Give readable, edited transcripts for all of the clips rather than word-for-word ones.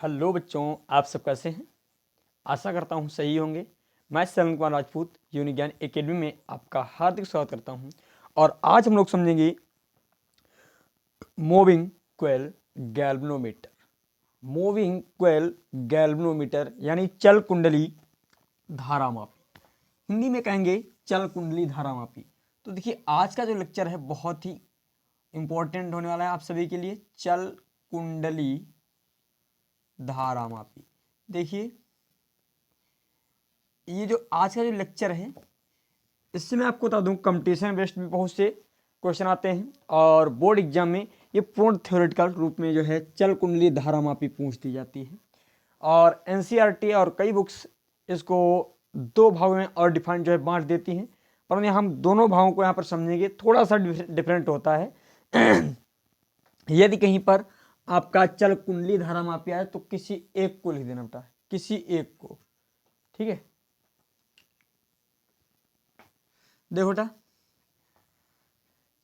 Hello बच्चों, आप सब कैसे हैं। आशा करता हूं सही होंगे। मैं श्रवण कुमार राजपूत यूनिक ज्ञान एकेडमी में आपका हार्दिक स्वागत करता हूं। और आज हम लोग समझेंगे moving coil galvanometer. Moving coil galvanometer यानी चल कुंडली धारामापी, हिंदी में कहेंगे चल कुंडली धारामापी। तो देखिए, आज का जो लेक्चर है बहुत ही इंपॉर्टेंट होने वाला है आप सभी के लिए। चल कुंडली धारामापी। देखिए, ये जो आज का जो लेक्चर है इससे मैं आपको बता दूं, कंपटीशन बेस्ड में बहुत से क्वेश्चन आते हैं और बोर्ड एग्जाम में ये पूर्ण थ्योरेटिकल रूप में जो है चल कुंडली धारामापी पूछ दी जाती है। और एनसीईआरटी और कई बुक्स इसको दो भागों में और डिफाइन जो है बांट देती हैं, परंतु हम दोनों भागों को यहाँ पर समझेंगे। थोड़ा सा डिफरेंट होता है। यदि कहीं पर आपका चल कुंडली धारामापी आए तो किसी एक को लिख देना बेटा, किसी एक को। ठीक है, देखो बेटा,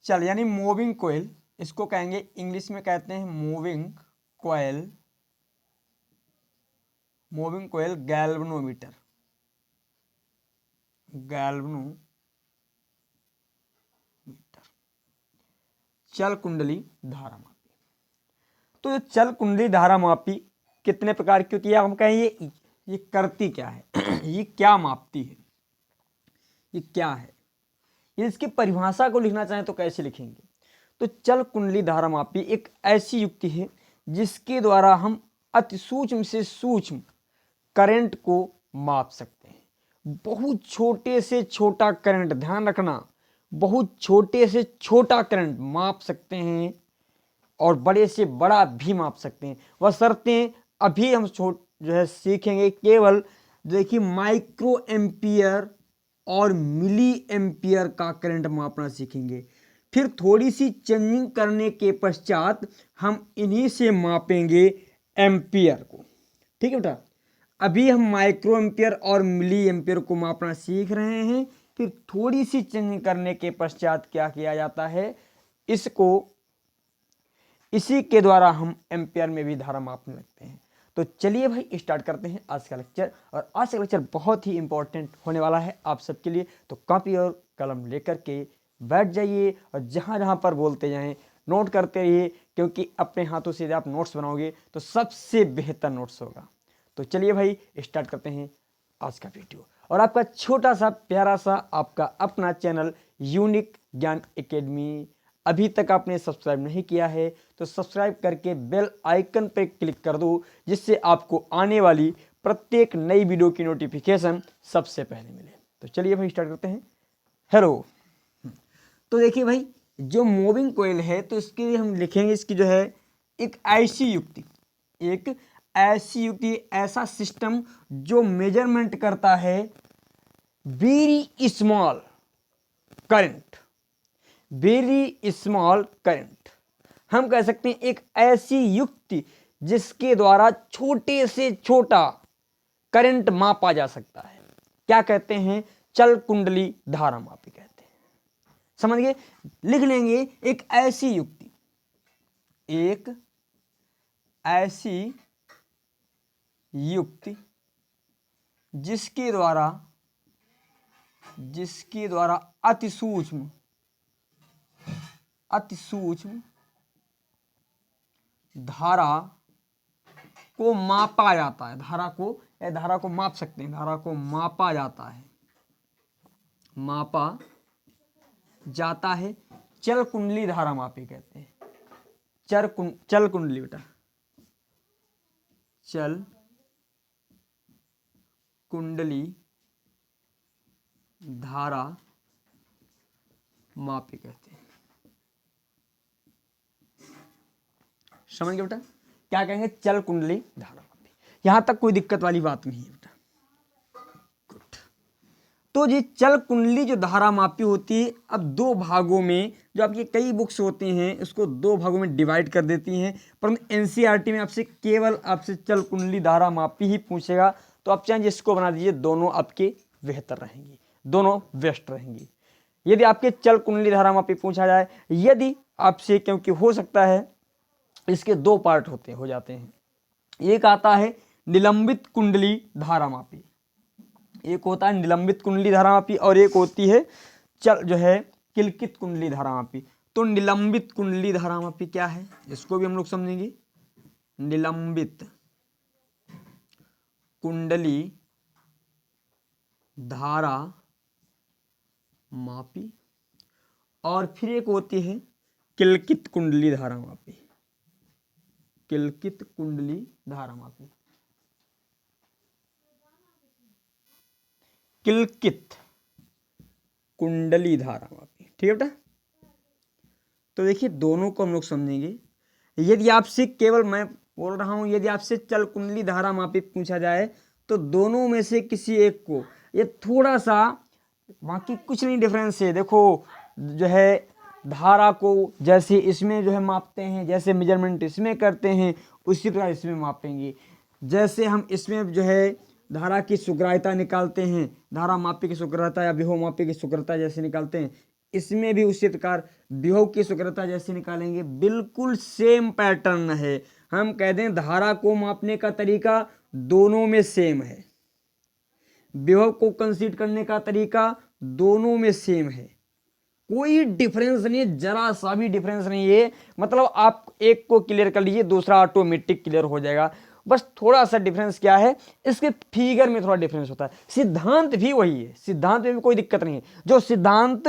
चल यानी मूविंग कॉइल, इसको कहेंगे इंग्लिश में कहते हैं moving coil, moving coil galvanometer, galvanometer, चल कुंडली धारामापी। तो ये चल कुंडली धारामापी कितने प्रकार की होती है, हम कहें ये करती क्या है ये क्या मापती है, ये क्या है, इसकी परिभाषा को लिखना चाहें तो कैसे लिखेंगे। तो चल कुंडली धारामापी एक ऐसी युक्ति है जिसके द्वारा हम अति सूक्ष्म से सूक्ष्म करंट को माप सकते हैं। बहुत छोटे से छोटा करंट, ध्यान रखना, बहुत छोटे से छोटा करंट माप सकते हैं और बड़े से बड़ा भी माप सकते हैं। वह शर्तें अभी हम जो है सीखेंगे। केवल देखिए, माइक्रो एम्पियर और मिली एम्पियर का करंट मापना सीखेंगे। फिर थोड़ी सी चेंजिंग करने के पश्चात हम इन्हीं से मापेंगे एम्पियर को। ठीक है बेटा, अभी हम माइक्रो एम्पियर और मिली एम्पियर को मापना सीख रहे हैं। फिर थोड़ी सी चेंजिंग करने के पश्चात क्या किया जाता है, इसको इसी के द्वारा हम एम्पियर में भी धारा मापने लगते हैं। तो चलिए भाई स्टार्ट करते हैं आज का लेक्चर। और आज का लेक्चर बहुत ही इंपॉर्टेंट होने वाला है आप सबके लिए। तो कॉपी और कलम लेकर के बैठ जाइए और जहाँ जहाँ पर बोलते जाएं नोट करते रहिए, क्योंकि अपने हाथों से आप नोट्स बनाओगे तो सबसे बेहतर नोट्स होगा। तो चलिए भाई स्टार्ट करते हैं आज का वीडियो। और आपका छोटा सा प्यारा सा आपका अपना चैनल यूनिक ज्ञान एकेडमी, अभी तक आपने सब्सक्राइब नहीं किया है तो सब्सक्राइब करके बेल आइकन पर क्लिक कर दो, जिससे आपको आने वाली प्रत्येक नई वीडियो की नोटिफिकेशन सबसे पहले मिले। तो चलिए भाई स्टार्ट करते हैं। हेलो, तो देखिए भाई, जो मूविंग कॉइल है तो इसके लिए हम लिखेंगे, इसकी जो है एक ऐसी युक्ति, एक ऐसी युक्ति, ऐसा सिस्टम जो मेजरमेंट करता है very small current, very small current. हम कह सकते हैं एक ऐसी युक्ति जिसके द्वारा छोटे से छोटा करंट मापा जा सकता है। क्या कहते हैं, चल कुंडली धारामापी कहते हैं। समझ गए, लिख लेंगे एक ऐसी युक्ति, एक ऐसी युक्ति जिसके द्वारा अति सूक्ष्म धारा को मापा जाता है। धारा को माप सकते हैं, धारा को मापा जाता है, मापा जाता है। चल कुंडली धारामापी कहते हैं। चल कुंडली बेटा, चल कुंडली धारा मापी कहते हैं। समझ गए बेटा, क्या कहेंगे, चल कुंडली धारामापी। यहां तक कोई दिक्कत वाली बात नहीं है बेटा। गुड। तो ये चल कुंडली जो धारामापी होती है, अब दो भागों में, जो आपकी कई बुक्स होती हैं इसको दो भागों में डिवाइड कर देती हैं, परंतु एनसीईआरटी में आपसे चल कुंडली धारामापी ही पूछेगा। तो आप चाहे जिसको बना दीजिए, दोनों आपके बेहतर रहेंगी, दोनों बेस्ट रहेंगी। यदि आपके चल कुंडली धारामापी पूछा जाए, यदि आपसे, क्योंकि हो सकता है इसके दो पार्ट हो जाते हैं, एक आता है निलंबित कुंडली धारामापी, एक होता है निलंबित कुंडली धारामापी और एक होती है चल जो है किलकित कुंडली धारामापी। तो निलंबित कुंडली धारामापी क्या है, इसको भी हम लोग समझेंगे। निलंबित कुंडली धारा मापी और फिर एक होती है किलकित कुंडली धारा मापी, किलकित कुंडली धारा मापी। किलकित कुंडली धारा मापी, ठीक है बेटा। तो देखिए दोनों को हम लोग समझेंगे। यदि आपसे केवल मैं बोल रहा हूं, यदि आपसे चल कुंडली धारा मापी पूछा जाए तो दोनों में से किसी एक को, ये थोड़ा सा बाकी कुछ नहीं डिफरेंस है। देखो जो है धारा को जैसे इसमें जो है मापते हैं, जैसे मेजरमेंट इसमें करते हैं उसी प्रकार इसमें मापेंगे। जैसे हम इसमें जो है धारा की सुग्राह्यता निकालते हैं, धारा मापी की सुग्राह्यता या विभव मापी की सुग्राह्यता जैसे निकालते हैं, इसमें भी उसी प्रकार विभव की सुग्राह्यता जैसे निकालेंगे। बिल्कुल सेम पैटर्न है। हम कह दें धारा को मापने का तरीका दोनों में सेम है, विभव को कंसीडर करने का तरीका दोनों में सेम है, कोई डिफरेंस नहीं है, जरा सा भी डिफरेंस नहीं है। मतलब आप एक को क्लियर कर लीजिए, दूसरा ऑटोमेटिक क्लियर हो जाएगा। बस थोड़ा सा डिफरेंस क्या है, इसके फिगर में थोड़ा डिफरेंस होता है। सिद्धांत भी वही है, सिद्धांत में भी कोई दिक्कत नहीं है। जो सिद्धांत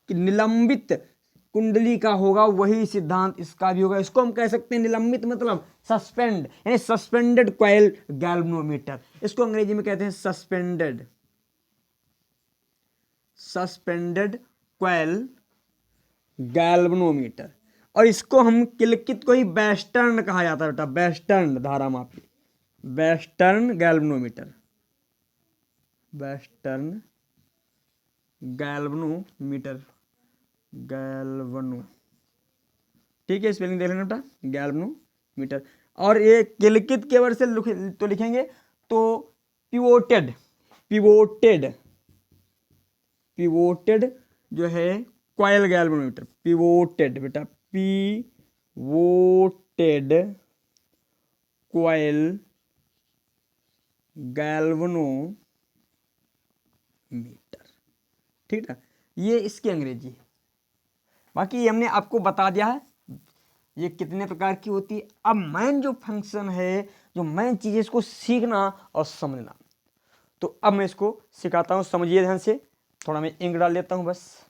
निलंबित कुंडली का होगा वही सिद्धांत इसका भी होगा। इसको हम कह सकते हैं निलंबित मतलब सस्पेंड, यानी सस्पेंडेड कॉइल गैल्वेनोमीटर। इसको अंग्रेजी में कहते हैं सस्पेंडेड कॉइल गैल्वेनोमीटर। और इसको हम किलकित को ही वेस्टर्न कहा जाता है बेटा, वेस्टर्न धारा मापी, वेस्टर्न गैल्वेनोमीटर, वेस्टर्न गैल्वेनोमीटर, गैल्वेनो, ठीक है स्पेलिंग देख लेना बेटा, गैल्वेनोमीटर। और ये किलकित के वर्ड से तो लिखेंगे तो पिवोटेड, पिवोटेड, पिवोटेड जो है कॉइल गैल्वेनोमीटर, पिवोटेड बेटा, पिवोटेड कॉइल गैल्वेनोमीटर, ठीक है। ये इसकी अंग्रेजी है। बाकी ये हमने आपको बता दिया है ये कितने प्रकार की होती है। अब मेन जो फंक्शन है, जो मेन चीज है, इसको सीखना और समझना। तो अब मैं इसको सिखाता हूं, समझिए ध्यान से। थोड़ा मैं इंक डाल लेता हूं बस।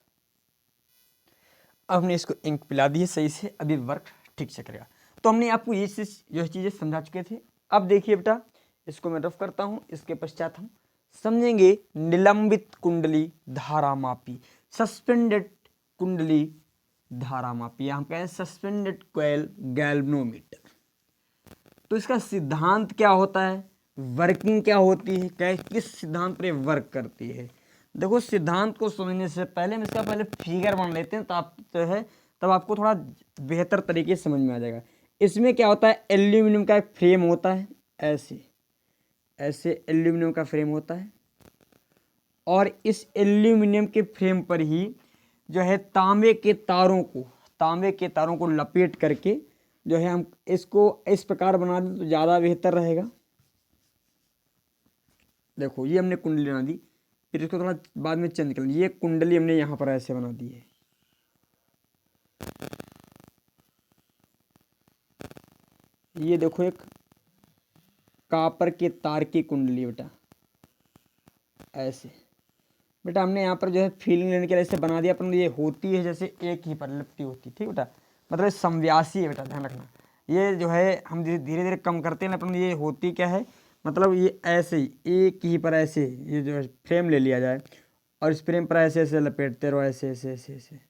अब हमने इसको इंक पिला दी है सही से, अभी वर्क ठीक से करेगा। तो हमने आपको ये जो चीज़ें समझा चुके थे। अब देखिए बेटा, इसको मैं रफ करता हूँ, इसके पश्चात हम समझेंगे निलंबित कुंडली धारामापी, सस्पेंडेड कुंडली धारामापी, हम कहें सस्पेंडेड कॉइल गैल्वेनोमीटर। तो इसका सिद्धांत क्या होता है, वर्किंग क्या होती है, किस सिद्धांत पर वर्क करती है। देखो सिद्धांत को समझने से पहले हम इसका पहले फिगर बना लेते हैं, तो आप जो है तब आपको थोड़ा बेहतर तरीके से समझ में आ जाएगा। इसमें क्या होता है, एल्यूमिनियम का एक फ्रेम होता है, ऐसे ऐसे एल्यूमिनियम का फ्रेम होता है। और इस एल्यूमिनियम के फ्रेम पर ही जो है तांबे के तारों को लपेट करके जो है हम इसको इस प्रकार बना दें तो ज़्यादा बेहतर रहेगा। देखो ये हमने कुंडली बना दी, फिर इसको थोड़ा बाद में चेंज कर लीजिए। ये कुंडली हमने यहाँ पर ऐसे बना दी है, ये देखो एक कॉपर के तार की कुंडली बेटा, ऐसे बेटा हमने यहाँ पर जो है फीलिंग लेने के लिए ऐसे बना दिया। अपन ये होती है जैसे एक ही पर लिपटी होती, ठीक बेटा, मतलब समव्यासी है बेटा, ध्यान रखना। ये जो है हम धीरे धीरे कम करते हैं अपन, ये होती क्या है, मतलब ये ऐसे ही एक ही पर ऐसे ये जो है फ्रेम ले लिया जाए और इस फ्रेम पर ऐसे ऐसे लपेटते रहो, ऐसे ऐसे ऐसे ऐसे,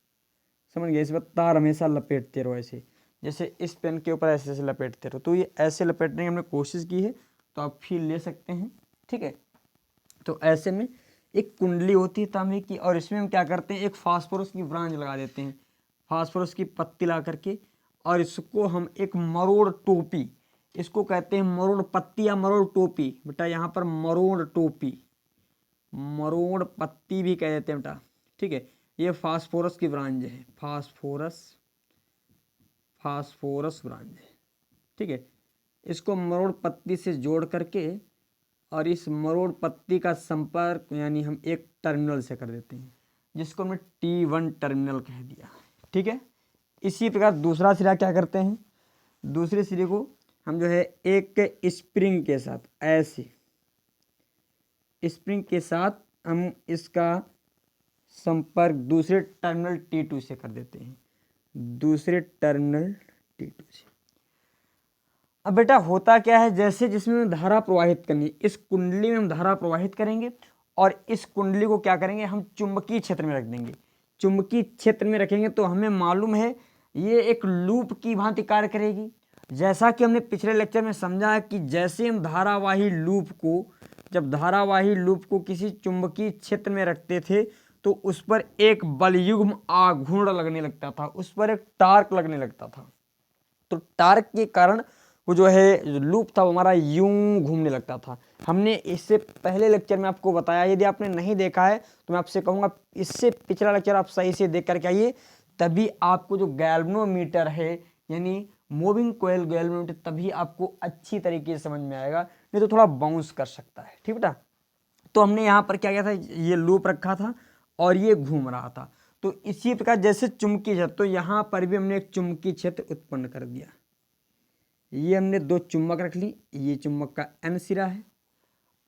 समझ गए। इस पर तार हमेशा लपेटते रहो ऐसे, जैसे इस पेन के ऊपर ऐसे ऐसे लपेटते रहो। तो ये ऐसे लपेटने की हमने कोशिश की है, तो आप फील ले सकते हैं, ठीक है। तो ऐसे में एक कुंडली होती है तांबे की, और इसमें हम क्या करते हैं, एक फास्फोरस की ब्रांच लगा देते हैं, फास्फोरस की पत्ती ला करके, और इसको हम एक मरोड़ टोपी, इसको कहते हैं मरोड़ पत्ती या मरोड़ टोपी बेटा। यहाँ पर मरोड़ टोपी, मरोड़ पत्ती भी कह देते हैं बेटा, ठीक है। ये फास्फोरस की ब्रांच है, फास्फोरस ब्रांच है, ठीक है। इसको मरोड़ पत्ती से जोड़ करके और इस मरोड़ पत्ती का संपर्क यानी हम एक टर्मिनल से कर देते हैं, जिसको हमने T1 टर्मिनल कह दिया। ठीक है। इसी प्रकार दूसरा सिरा क्या करते हैं, दूसरे सिरे को हम जो है एक स्प्रिंग के साथ ऐसे स्प्रिंग के साथ हम इसका संपर्क दूसरे टर्मिनल T2 से कर देते हैं, दूसरे टर्मिनल T2 से। अब बेटा होता क्या है, जैसे जिसमें धारा प्रवाहित करनी, इस कुंडली में हम धारा प्रवाहित करेंगे और इस कुंडली को क्या करेंगे, हम चुंबकीय क्षेत्र में रख देंगे। चुंबकीय क्षेत्र में रखेंगे तो हमें मालूम है ये एक लूप की भांति कार्य करेगी। जैसा कि हमने पिछले लेक्चर में समझा है कि जैसे हम धारावाही लूप को, जब धारावाही लूप को किसी चुंबकीय क्षेत्र में रखते थे तो उस पर एक बलयुग्म आघूर्ण लगने लगता था, उस पर एक टार्क लगने लगता था। तो टार्क के कारण वो जो है लूप था हमारा यूं घूमने लगता था। हमने इससे पहले लेक्चर में आपको बताया, यदि आपने नहीं देखा है तो मैं आपसे कहूँगा इससे पिछला लेक्चर आप सही से देख करके आइए, तभी आपको जो गैल्वेनोमीटर है यानी मूविंग कोयल गैल्वेनोमीटर, तभी आपको अच्छी तरीके से समझ में आएगा, नहीं तो थोड़ा बाउंस कर सकता है। ठीक बेटा। तो हमने यहाँ पर क्या किया था, ये लूप रखा था और ये घूम रहा था। तो इसी प्रकार जैसे चुंबकीय क्षेत्र, तो यहाँ पर भी हमने एक चुंबकीय क्षेत्र उत्पन्न कर दिया। ये हमने दो चुंबक रख ली, ये चुंबक का N सिरा है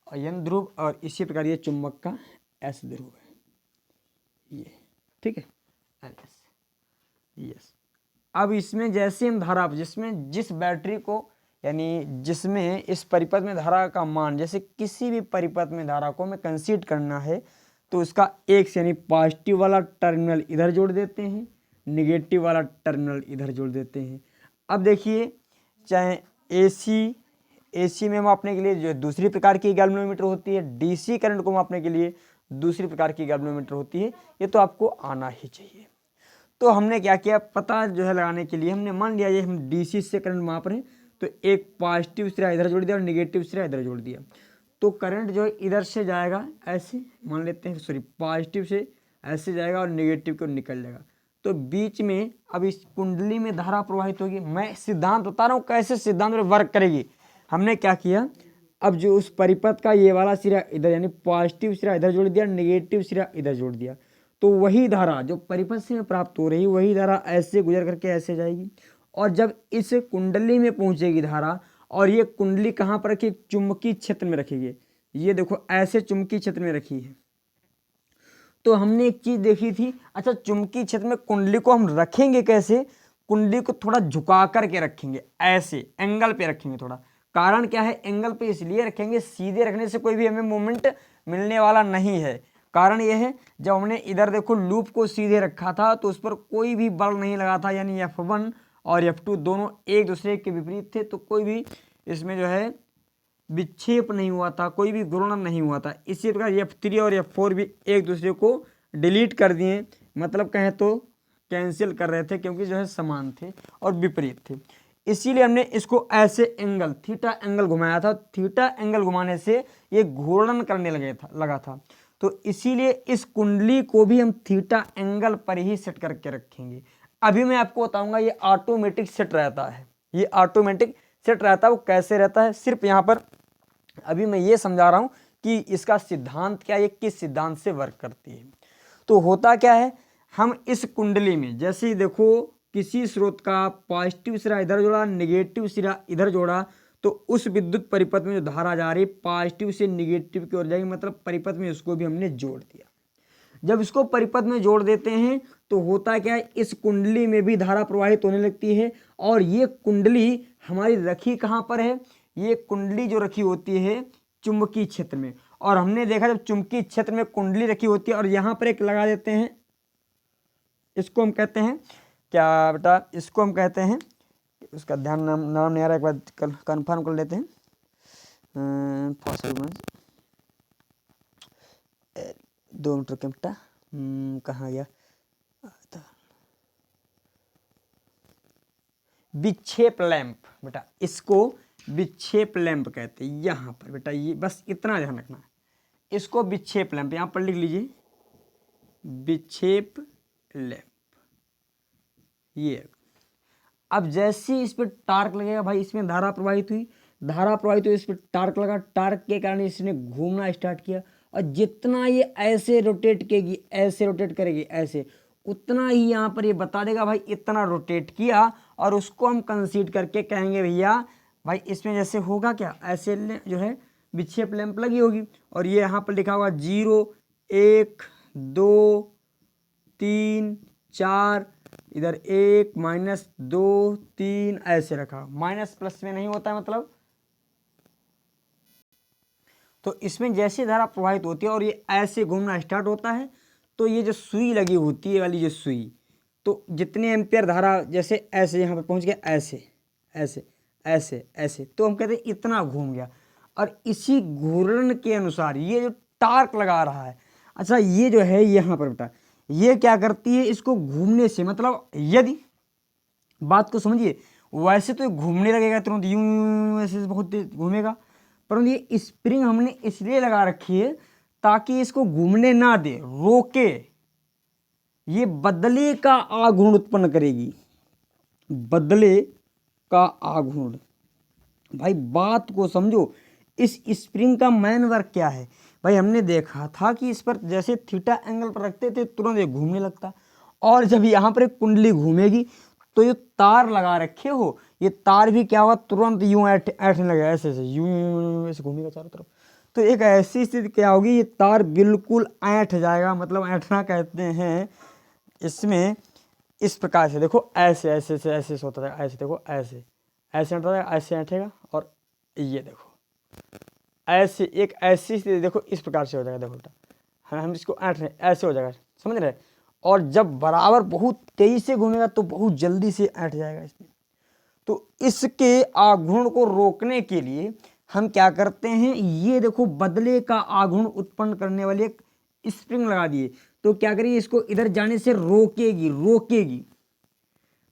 और N ध्रुव, और इसी प्रकार ये चुंबक का S ध्रुव है ये। ठीक है। यस। अब इसमें जैसे हम धारा, जिसमें जिस बैटरी को यानी जिसमें इस परिपथ में धारा का मान, जैसे किसी भी परिपथ में धारा को हमें कंसीडर करना है तो उसका एक यानी पॉजिटिव वाला टर्मिनल इधर जोड़ देते हैं, निगेटिव वाला टर्मिनल इधर जोड़ देते हैं। अब देखिए, चाहे एसी में मापने के लिए जो दूसरी प्रकार की गैल्वेनोमीटर होती है, डीसी करंट को मापने के लिए दूसरी प्रकार की गैल्वेनोमीटर होती है, ये तो आपको आना ही चाहिए। तो हमने क्या किया, पता जो है लगाने के लिए हमने मान लिया ये हम डीसी से करंट माप रहे हैं, तो एक पॉजिटिव सिरा इधर जोड़ दिया और निगेटिव सिरा इधर जोड़ दिया। तो करंट जो है इधर से जाएगा, ऐसे मान लेते हैं, सॉरी पॉजिटिव से ऐसे जाएगा और निगेटिव को निकल जाएगा। तो बीच में अब इस कुंडली में धारा प्रवाहित होगी। मैं सिद्धांत बता रहा हूँ कैसे सिद्धांत में वर्क करेगी। हमने क्या किया, अब जो उस परिपथ का ये वाला सिरा इधर यानी पॉजिटिव सिरा इधर जोड़ दिया, निगेटिव सिरा इधर जोड़ दिया, तो वही धारा जो परिपथ से प्राप्त हो रही वही धारा ऐसे गुजर करके ऐसे जाएगी। और जब इस कुंडली में पहुंचेगी धारा, और ये कुंडली कहाँ पर रखी, चुंबकीय क्षेत्र में रखेगी, ये देखो ऐसे चुंबकीय क्षेत्र में रखी है। तो हमने एक चीज देखी थी, अच्छा चुंबकीय क्षेत्र में कुंडली को हम रखेंगे कैसे, कुंडली को थोड़ा झुका करके रखेंगे, ऐसे एंगल पे रखेंगे थोड़ा। कारण क्या है, एंगल पे इसलिए रखेंगे, सीधे रखने से कोई भी हमें मोमेंट मिलने वाला नहीं है। कारण यह है, जब हमने इधर देखो लूप को सीधे रखा था तो उस पर कोई भी बल नहीं लगा था, यानी F1 और F2 दोनों एक दूसरे के विपरीत थे, तो कोई भी इसमें जो है विक्षेप नहीं हुआ था, कोई भी घूर्णन नहीं हुआ था। इसी प्रकार F3 और F4 भी एक दूसरे को डिलीट कर दिए, मतलब कहें तो कैंसिल कर रहे थे, क्योंकि जो है समान थे और विपरीत थे। इसीलिए हमने इसको ऐसे एंगल थीटा एंगल घुमाया था। थीटा एंगल घुमाने से ये घूर्णन करने लगा था। तो इसीलिए इस कुंडली को भी हम थीटा एंगल पर ही सेट करके रखेंगे। अभी मैं आपको बताऊंगा ये ऑटोमेटिक सेट रहता है, ये ऑटोमेटिक सेट रहता है। वो कैसे रहता है, सिर्फ यहाँ पर अभी मैं ये समझा रहा हूँ कि इसका सिद्धांत क्या है, किस सिद्धांत से वर्क करती है। तो होता क्या है, हम इस कुंडली में जैसे ही देखो किसी स्रोत का पॉजिटिव सिरा इधर जोड़ा, निगेटिव सिरा इधर जोड़ा, तो उस विद्युत परिपथ में जो धारा जा रही पॉजिटिव से निगेटिव की ओर जाएगी, मतलब परिपथ में उसको भी हमने जोड़ दिया। जब इसको परिपथ में जोड़ देते हैं तो होता क्या है, इस कुंडली में भी धारा प्रवाहित होने लगती है। और ये कुंडली हमारी रखी कहाँ पर है, ये कुंडली जो रखी होती है चुंबकीय क्षेत्र में। और हमने देखा जब चुंबकीय क्षेत्र में कुंडली रखी होती है और यहाँ पर एक लगा देते हैं, इसको हम कहते हैं क्या बेटा, इसको हम कहते हैं, उसका ध्यान नाम नहीं आ रहा, एक बार कन्फर्म कर लेते हैं। फॉस्फोरस 2 मीटर का बेटा कहाँ गया, विक्षेप लैंप बेटा, इसको विक्षेप लैंप कहते हैं। यहाँ पर बेटा ये बस इतना ध्यान रखना है, इसको विक्षेप लैंप यहाँ पर लिख लीजिए, विक्षेप लैंप। ये अब जैसे ही इस पर टार्क लगेगा भाई, इसमें धारा प्रवाहित हुई, धारा प्रवाहित हुई, इस पर टार्क लगा, टार्क के कारण इसने घूमना स्टार्ट किया, और जितना ये ऐसे रोटेट करेगी, ऐसे रोटेट करेगी, ऐसे, उतना ही यहाँ पर ये बता देगा भाई इतना रोटेट किया, और उसको हम कंसीड करके कहेंगे भैया भाई इसमें जैसे होगा क्या, ऐसे जो है विक्षेप लैंप लगी होगी, और ये यहाँ पर लिखा होगा 0 1 2 3 4, इधर 1 -2 3 ऐसे रखा, माइनस प्लस में नहीं होता है मतलब। तो इसमें जैसे धारा प्रवाहित होती है और ये ऐसे घूमना स्टार्ट होता है, तो ये जो सुई लगी होती है वाली जो सुई, तो जितने एम्पियर धारा जैसे ऐसे यहाँ पर पहुँच गया, ऐसे ऐसे ऐसे ऐसे, तो हम कहते हैं इतना घूम गया। और इसी घूर्णन के अनुसार ये जो टार्क लगा रहा है, अच्छा ये जो है यहाँ पर बेटा, ये क्या करती है, इसको घूमने से, मतलब यदि बात को समझिए, वैसे तो घूमने लगेगा तुरंत, यूं ऐसे बहुत तेज घूमेगा, परंतु ये स्प्रिंग हमने इसलिए लगा रखी है ताकि इसको घूमने ना दे, रोके, ये बदले का आघूर्ण उत्पन्न करेगी, बदले का आघूर्ण। भाई बात को समझो, इस स्प्रिंग का मेन वर्क क्या है भाई, हमने देखा था कि इस पर जैसे थीटा एंगल पर रखते थे तुरंत ये घूमने लगता, और जब यहाँ पर एक कुंडली घूमेगी तो ये तार लगा रखे हो, ये तार भी क्या होगा, तुरंत यूं ऐठने लगेगा, ऐसे ऐसे यूं ऐसे घूमेगा चारों तरफ। तो एक ऐसी स्थिति क्या होगी, ये तार बिल्कुल ऐठ जाएगा, मतलब ऐठना कहते हैं इसमें, इस प्रकार से देखो, ऐसे ऐसे ऐसे ऐसे होता है, ऐसे देखो, ऐसे ऐसे ऐठता है, ऐसे ऐठेगा, और ये देखो ऐसे, एक ऐसी स्थिति देखो इस प्रकार से हो जाएगा, देखो बेटा हम इसको ऐठ रहे, ऐसे हो जाएगा, समझ रहे। और जब बराबर बहुत तेजी से घूमेगा तो बहुत जल्दी से ऐठ जाएगा इसमें। तो इसके आघूर्ण को रोकने के लिए हम क्या करते हैं, ये देखो बदले का आघूर्ण उत्पन्न करने वाली एक स्प्रिंग लगा दिए, तो क्या करेगी, इसको इधर जाने से रोकेगी, रोकेगी,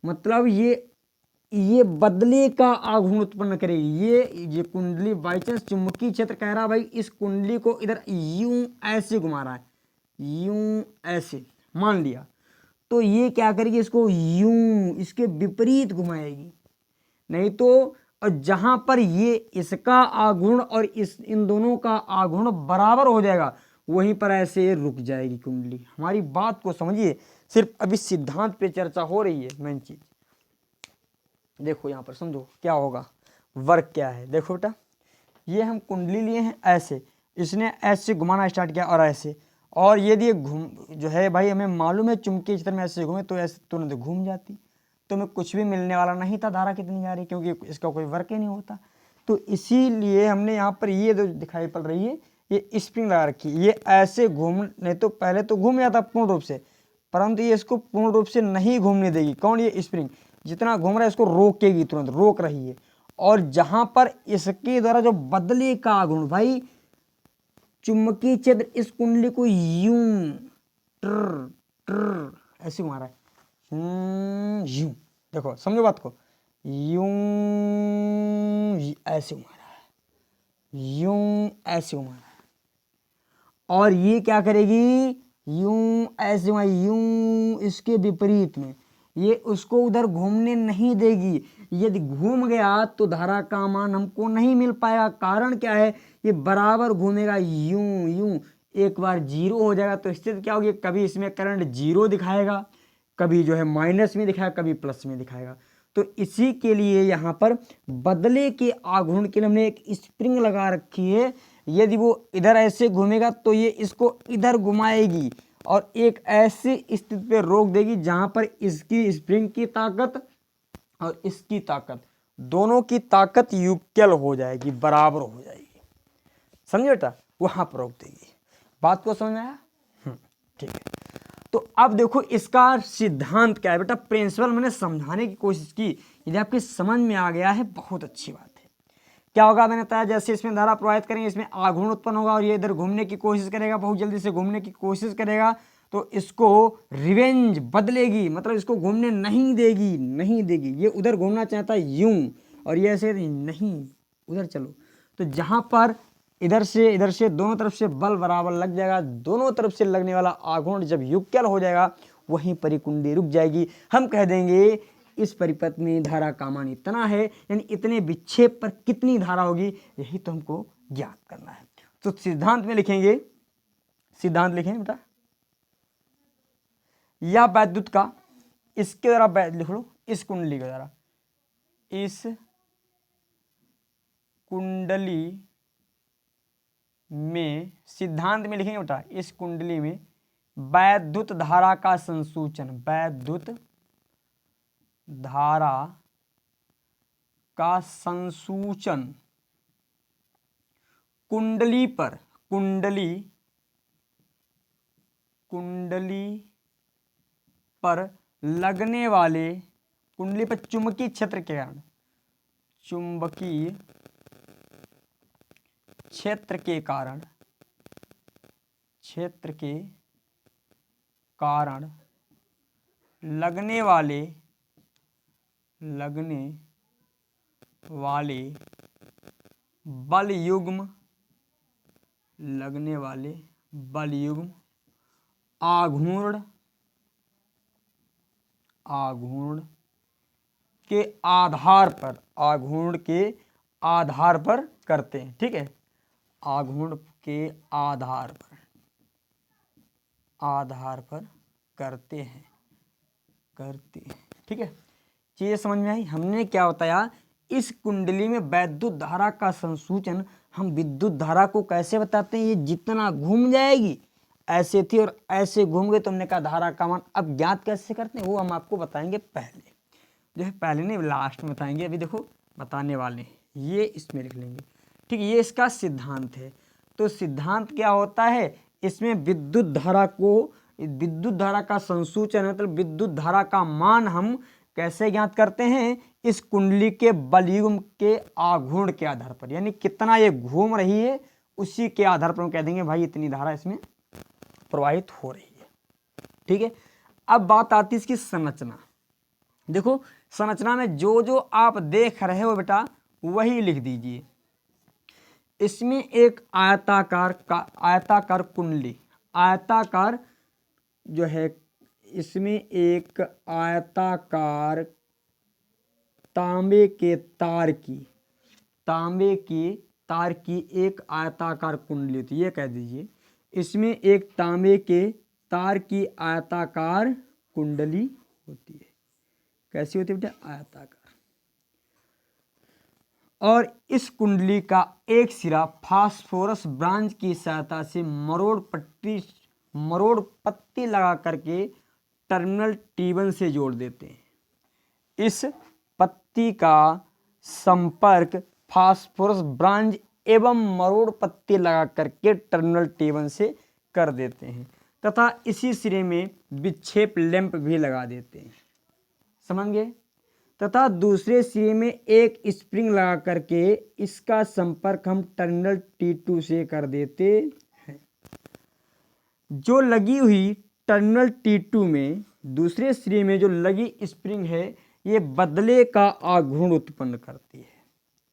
मतलब ये बदले का आघूर्ण उत्पन्न करेगी। ये कुंडली बाई चांस चुंबकीय क्षेत्र कह रहा है भाई, इस कुंडली को इधर यूं ऐसे घुमा रहा है, यूं ऐसे मान लिया, तो ये क्या करेगी, इसको यूं इसके विपरीत घुमाएगी, नहीं तो, और जहां पर ये इसका आघूर्ण और इन दोनों का आघूर्ण बराबर हो जाएगा, वहीं पर ऐसे रुक जाएगी कुंडली। हमारी बात को समझिए, सिर्फ अभी सिद्धांत पे चर्चा हो रही है, मेन चीज देखो यहाँ पर समझो क्या होगा, वर्क क्या है। देखो बेटा, ये हम कुंडली लिए हैं ऐसे, इसने ऐसे घुमाना स्टार्ट किया और ऐसे, और यदि घूम जो है भाई हमें मालूम है चुंबकीय क्षेत्र में ऐसे घूमे तो ऐसे तुरंत घूम जाती, तो हमें कुछ भी मिलने वाला नहीं था धारा कितनी जा रही, क्योंकि इसका कोई वर्क ही नहीं होता। तो इसीलिए हमने यहाँ पर ये जो दिखाई पड़ रही है, ये स्प्रिंग लगा रखी है, ये ऐसे घूमने तो पहले तो घूम जाता पूर्ण रूप से, परंतु ये इसको पूर्ण रूप से नहीं घूमने देगी। कौन, ये स्प्रिंग जितना घूम रहा है इसको रोकेगी, तुरंत रोक रही है। और जहां पर इसके द्वारा जो बदले का आघूर्ण, भाई चुंबकीय क्षेत्र इस कुंडली को यूं ट्र ट्र ऐसे घुमा रहा है, यूं, देखो समझो बात को, यूं ऐसे घुमा रहा है, यूं ऐसे घुमा रहा है, और ये क्या करेगी, यूं ऐसे घुमा, यूं इसके विपरीत में, ये उसको उधर घूमने नहीं देगी। यदि घूम गया तो धारा का मान हमको नहीं मिल पाएगा। कारण क्या है, ये बराबर घूमेगा यूं यूं, एक बार जीरो हो जाएगा तो स्थिति क्या होगी, कभी इसमें करंट जीरो दिखाएगा, कभी जो है माइनस में दिखाएगा, कभी प्लस में दिखाएगा। तो इसी के लिए यहाँ पर बदले के आघूर्ण के लिए हमने एक स्प्रिंग लगा रखी है। यदि वो इधर ऐसे घूमेगा तो ये इसको इधर घुमाएगी और एक ऐसी स्थिति पे रोक देगी जहां पर इसकी स्प्रिंग की ताकत और इसकी ताकत, दोनों की ताकत युगल हो जाएगी, बराबर हो जाएगी। समझे बेटा, वहां पर रोक देगी। बात को समझ आया? ठीक है। तो अब देखो इसका सिद्धांत क्या है बेटा, प्रिंसिपल मैंने समझाने की कोशिश की, यदि आपकी समझ में आ गया है बहुत अच्छी बात है। क्या होगा, मैंने बताया जैसे इसमें धारा प्रवाहित करेंगे इसमें आघूर्ण उत्पन्न होगा और ये इधर घूमने की कोशिश करेगा, बहुत जल्दी से घूमने की कोशिश करेगा, तो इसको रिवेंज बदलेगी, मतलब इसको घूमने नहीं देगी, नहीं देगी। ये उधर घूमना चाहता है यूं और ये ऐसे नहीं, उधर चलो। तो जहां पर इधर से दोनों तरफ से बल बराबर लग जाएगा, दोनों तरफ से लगने वाला आघूर्ण जब युगल हो जाएगा वहीं पर ही कुंडली रुक जाएगी। हम कह देंगे इस परिपथ में धारा का मान इतना है, यानी इतने विक्षेप पर कितनी धारा होगी, यही तो हमको ज्ञात करना है। तो सिद्धांत में लिखेंगे, सिद्धांत लिखेंगे बेटा, या वैद्युत का, इसके द्वारा लिख लो, इस कुंडली के द्वारा, इस कुंडली में, सिद्धांत में लिखेंगे बेटा, इस कुंडली में वैद्युत धारा का संसूचन, वैद्युत धारा का संसूचन कुंडली पर, कुंडली पर लगने वाले, कुंडली पर चुंबकीय क्षेत्र के कारण, चुंबकीय क्षेत्र के कारण, क्षेत्र के कारण लगने वाले बल युग्म, लगने वाले बल युग्म आघूर्ण के आधार पर, आघूर्ण के आधार पर करते हैं। ठीक है, आघूर्ण के आधार पर करते हैं। ठीक है, चीजें समझ में आई। हमने क्या बताया, इस कुंडली में वैद्युत धारा का संसूचन, हम विद्युत धारा को कैसे बताते हैं, ये जितना घूम जाएगी, ऐसे थी और ऐसे घूम गए, तो हमने कहा धारा का मान। अब ज्ञात कैसे करते हैं वो हम आपको बताएंगे पहले, जो है पहले नहीं लास्ट में बताएंगे, अभी देखो बताने वाले हैं, ये इसमें लिख लेंगे। ठीक है, ये इसका सिद्धांत है। तो सिद्धांत क्या होता है, इसमें विद्युत धारा को, विद्युत धारा का संसूचन मतलब विद्युत धारा का मान हम कैसे ज्ञात करते हैं, इस कुंडली के बलयुग्म के आघूर्ण के आधार पर, यानी कितना ये घूम रही है उसी के आधार पर हम कह देंगे भाई इतनी धारा इसमें प्रवाहित हो रही है। ठीक है, अब बात आती है इसकी संरचना। देखो संरचना में जो जो आप देख रहे हो बेटा वही लिख दीजिए। इसमें एक आयताकार कुंडली, आयताकार जो है, इसमें एक आयताकार तांबे के तार की एक आयताकार कुंडली होती है, ये कह दीजिए। इसमें एक तांबे के तार की आयताकार कुंडली होती है। कैसी होती है बेटा, आयताकार। और इस कुंडली का एक सिरा फास्फोरस ब्रांच की सहायता से मरोड़ पत्ती लगा करके टर्मिनल T1 से जोड़ देते हैं। इस पत्ती का संपर्क फास्फोरस ब्रांच एवं मरोड़ पत्ती लगा करके टर्मिनल T1 से कर देते हैं, तथा इसी सिरे में विक्षेप लैंप भी लगा देते हैं। समझ गए। तथा दूसरे सिरे में एक स्प्रिंग लगा करके इसका संपर्क हम टर्मिनल T2 से कर देते हैं। जो लगी हुई टर्मिनल T2 में, दूसरे सिरे में जो लगी स्प्रिंग है, ये बदले का आघूर्ण उत्पन्न करती है,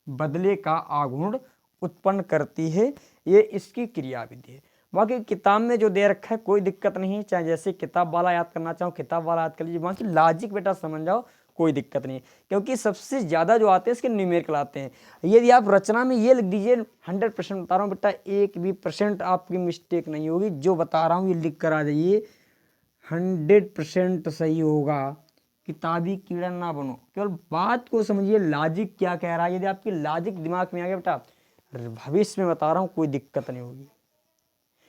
बदले का आघूर्ण उत्पन्न करती है। ये इसकी क्रियाविधि है। बाकी किताब में जो दे रखा है कोई दिक्कत नहीं है, चाहे जैसे किताब वाला याद करना चाहो किताब वाला याद कर लीजिए, बाकी लॉजिक बेटा समझ जाओ, कोई दिक्कत नहीं है। क्योंकि सबसे ज़्यादा जो आते हैं इसके न्यूमेरिकल आते हैं। यदि आप रचना में ये लिख दीजिए, 100% बता रहा हूँ बेटा, एक भी % आपकी मिस्टेक नहीं होगी। जो बता रहा हूँ ये लिख कर आ जाइए, 100% सही होगा। किताबी कीड़ा ना बनो, केवल बात को समझिए, लॉजिक क्या कह रहा है। यदि आपकी लॉजिक दिमाग में आ गया बेटा, भविष्य में बता रहा हूँ कोई दिक्कत नहीं होगी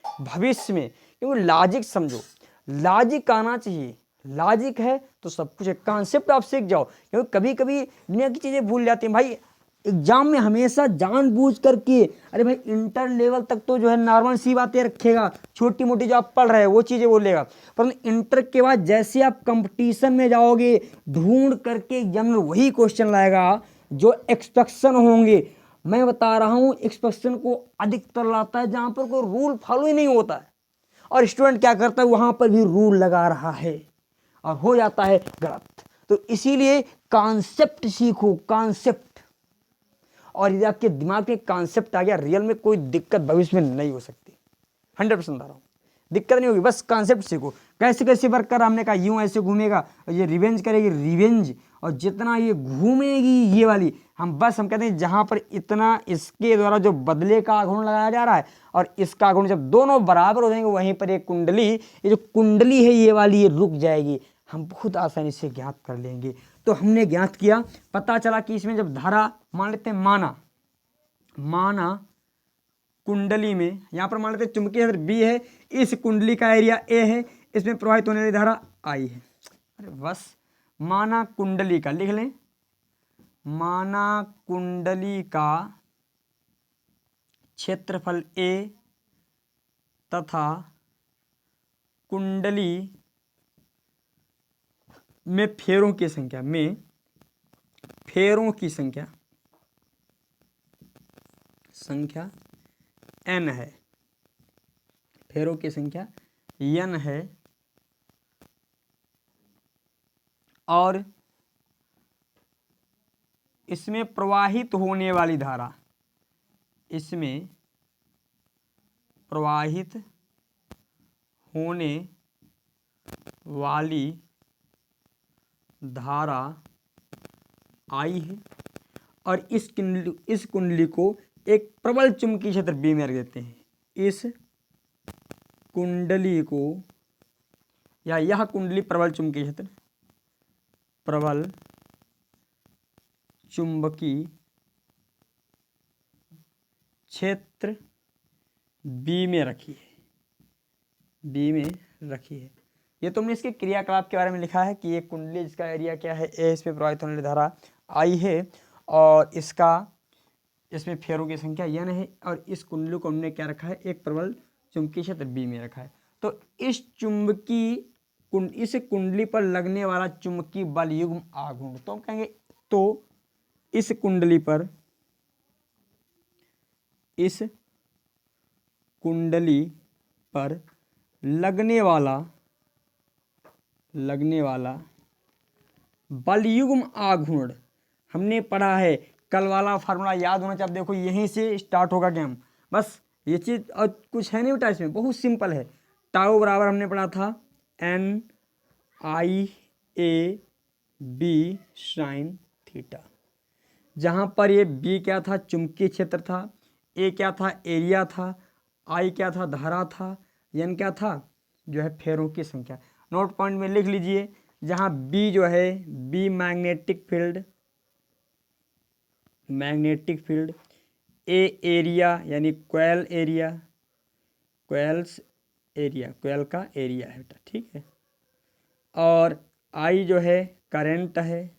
भविष्य में, क्योंकि लॉजिक समझो, लॉजिक आना चाहिए। लॉजिक है तो सब कुछ है। कॉन्सेप्ट आप सीख जाओ, क्योंकि कभी कभी दुनिया की चीज़ें भूल जाती हैं भाई। एग्जाम में हमेशा जानबूझ करके, अरे भाई इंटर लेवल तक तो जो है नॉर्मल सी बातें रखेगा, छोटी मोटी जो आप पढ़ रहे हैं वो चीज़ें बोलेगा, परंतु इंटर के बाद जैसे आप कंपटीशन में जाओगे, ढूंढ करके एग्जाम में वही क्वेश्चन लाएगा जो एक्सपेक्शन होंगे। मैं बता रहा हूँ, एक्सपेक्शन को अधिकतर लाता है जहाँ पर कोई रूल फॉलो ही नहीं होता है, और स्टूडेंट क्या करता है, वहाँ पर भी रूल लगा रहा है और हो जाता है गलत। तो इसीलिए कॉन्सेप्ट सीखो, कॉन्सेप्ट। और यदि आपके दिमाग में कॉन्सेप्ट आ गया, रियल में कोई दिक्कत भविष्य में नहीं हो सकती। 100% बता रहा हूँ, दिक्कत नहीं होगी। बस कॉन्सेप्ट सीखो, कैसे कैसे वर्क कर, हमने कहा यूं ऐसे घूमेगा, ये रिवेंज करेगी रिवेंज, और जितना ये घूमेगी ये वाली, हम कहते हैं जहाँ पर इतना इसके द्वारा जो बदले का आघूर्ण लगाया जा रहा है और इसका आघूर्ण जब दोनों बराबर हो जाएंगे वहीं पर एक कुंडली, ये जो कुंडली है ये वाली ये रुक जाएगी। हम बहुत आसानी से ज्ञात कर लेंगे। तो हमने ज्ञात किया, पता चला कि इसमें जब धारा मान लेते हैं माना कुंडली में, यहाँ पर मान लेते हैं चुंबकीय क्षेत्र बी है, इस कुंडली का एरिया ए है, इसमें प्रवाहित होने वाली धारा आई है। अरे बस माना कुंडली का लिख लें, माना कुंडली का क्षेत्रफल ए तथा कुंडली में फेरों की संख्या n है, फेरों की संख्या n है, और इसमें प्रवाहित होने वाली धारा, इसमें प्रवाहित होने वाली धारा आई है, और इस कुंडली को एक प्रबल चुंबकीय क्षेत्र बी में रख देते हैं। इस कुंडली को, या यह कुंडली प्रबल चुंबकीय क्षेत्र बी में रखी है। ये तुमने इसके क्रियाकलाप के बारे में लिखा है कि ये कुंडली जिसका एरिया क्या है ए, इसमें प्रवाहित होने वाली धारा आई है, और इसमें फेरों की संख्या n है, और इस कुंडली को हमने क्या रखा है, एक प्रबल चुंबकीय क्षेत्र बी में रखा है। तो इस कुंडली पर लगने वाला चुंबकीय बल युग्म आघूर्ण, तो हम कहेंगे तो इस कुंडली पर लगने वाला बलयुग्म आघूर्ण, हमने पढ़ा है, कल वाला फार्मूला याद होना चाहिए। अब देखो यहीं से स्टार्ट होगा गेम, बस ये चीज़ और कुछ है नहीं बेटा, इसमें बहुत सिंपल है। टाउ बराबर हमने पढ़ा था NIA B sin थीटा, जहाँ पर ये B क्या था, चुंबकीय क्षेत्र था, A क्या था, एरिया था, I क्या था, धारा था, N क्या था, जो है फेरों की संख्या। नोट पॉइंट में लिख लीजिए, जहाँ B जो है, B magnetic field, A area यानी कोयल का एरिया है बेटा, ठीक है, और I जो है करंट है,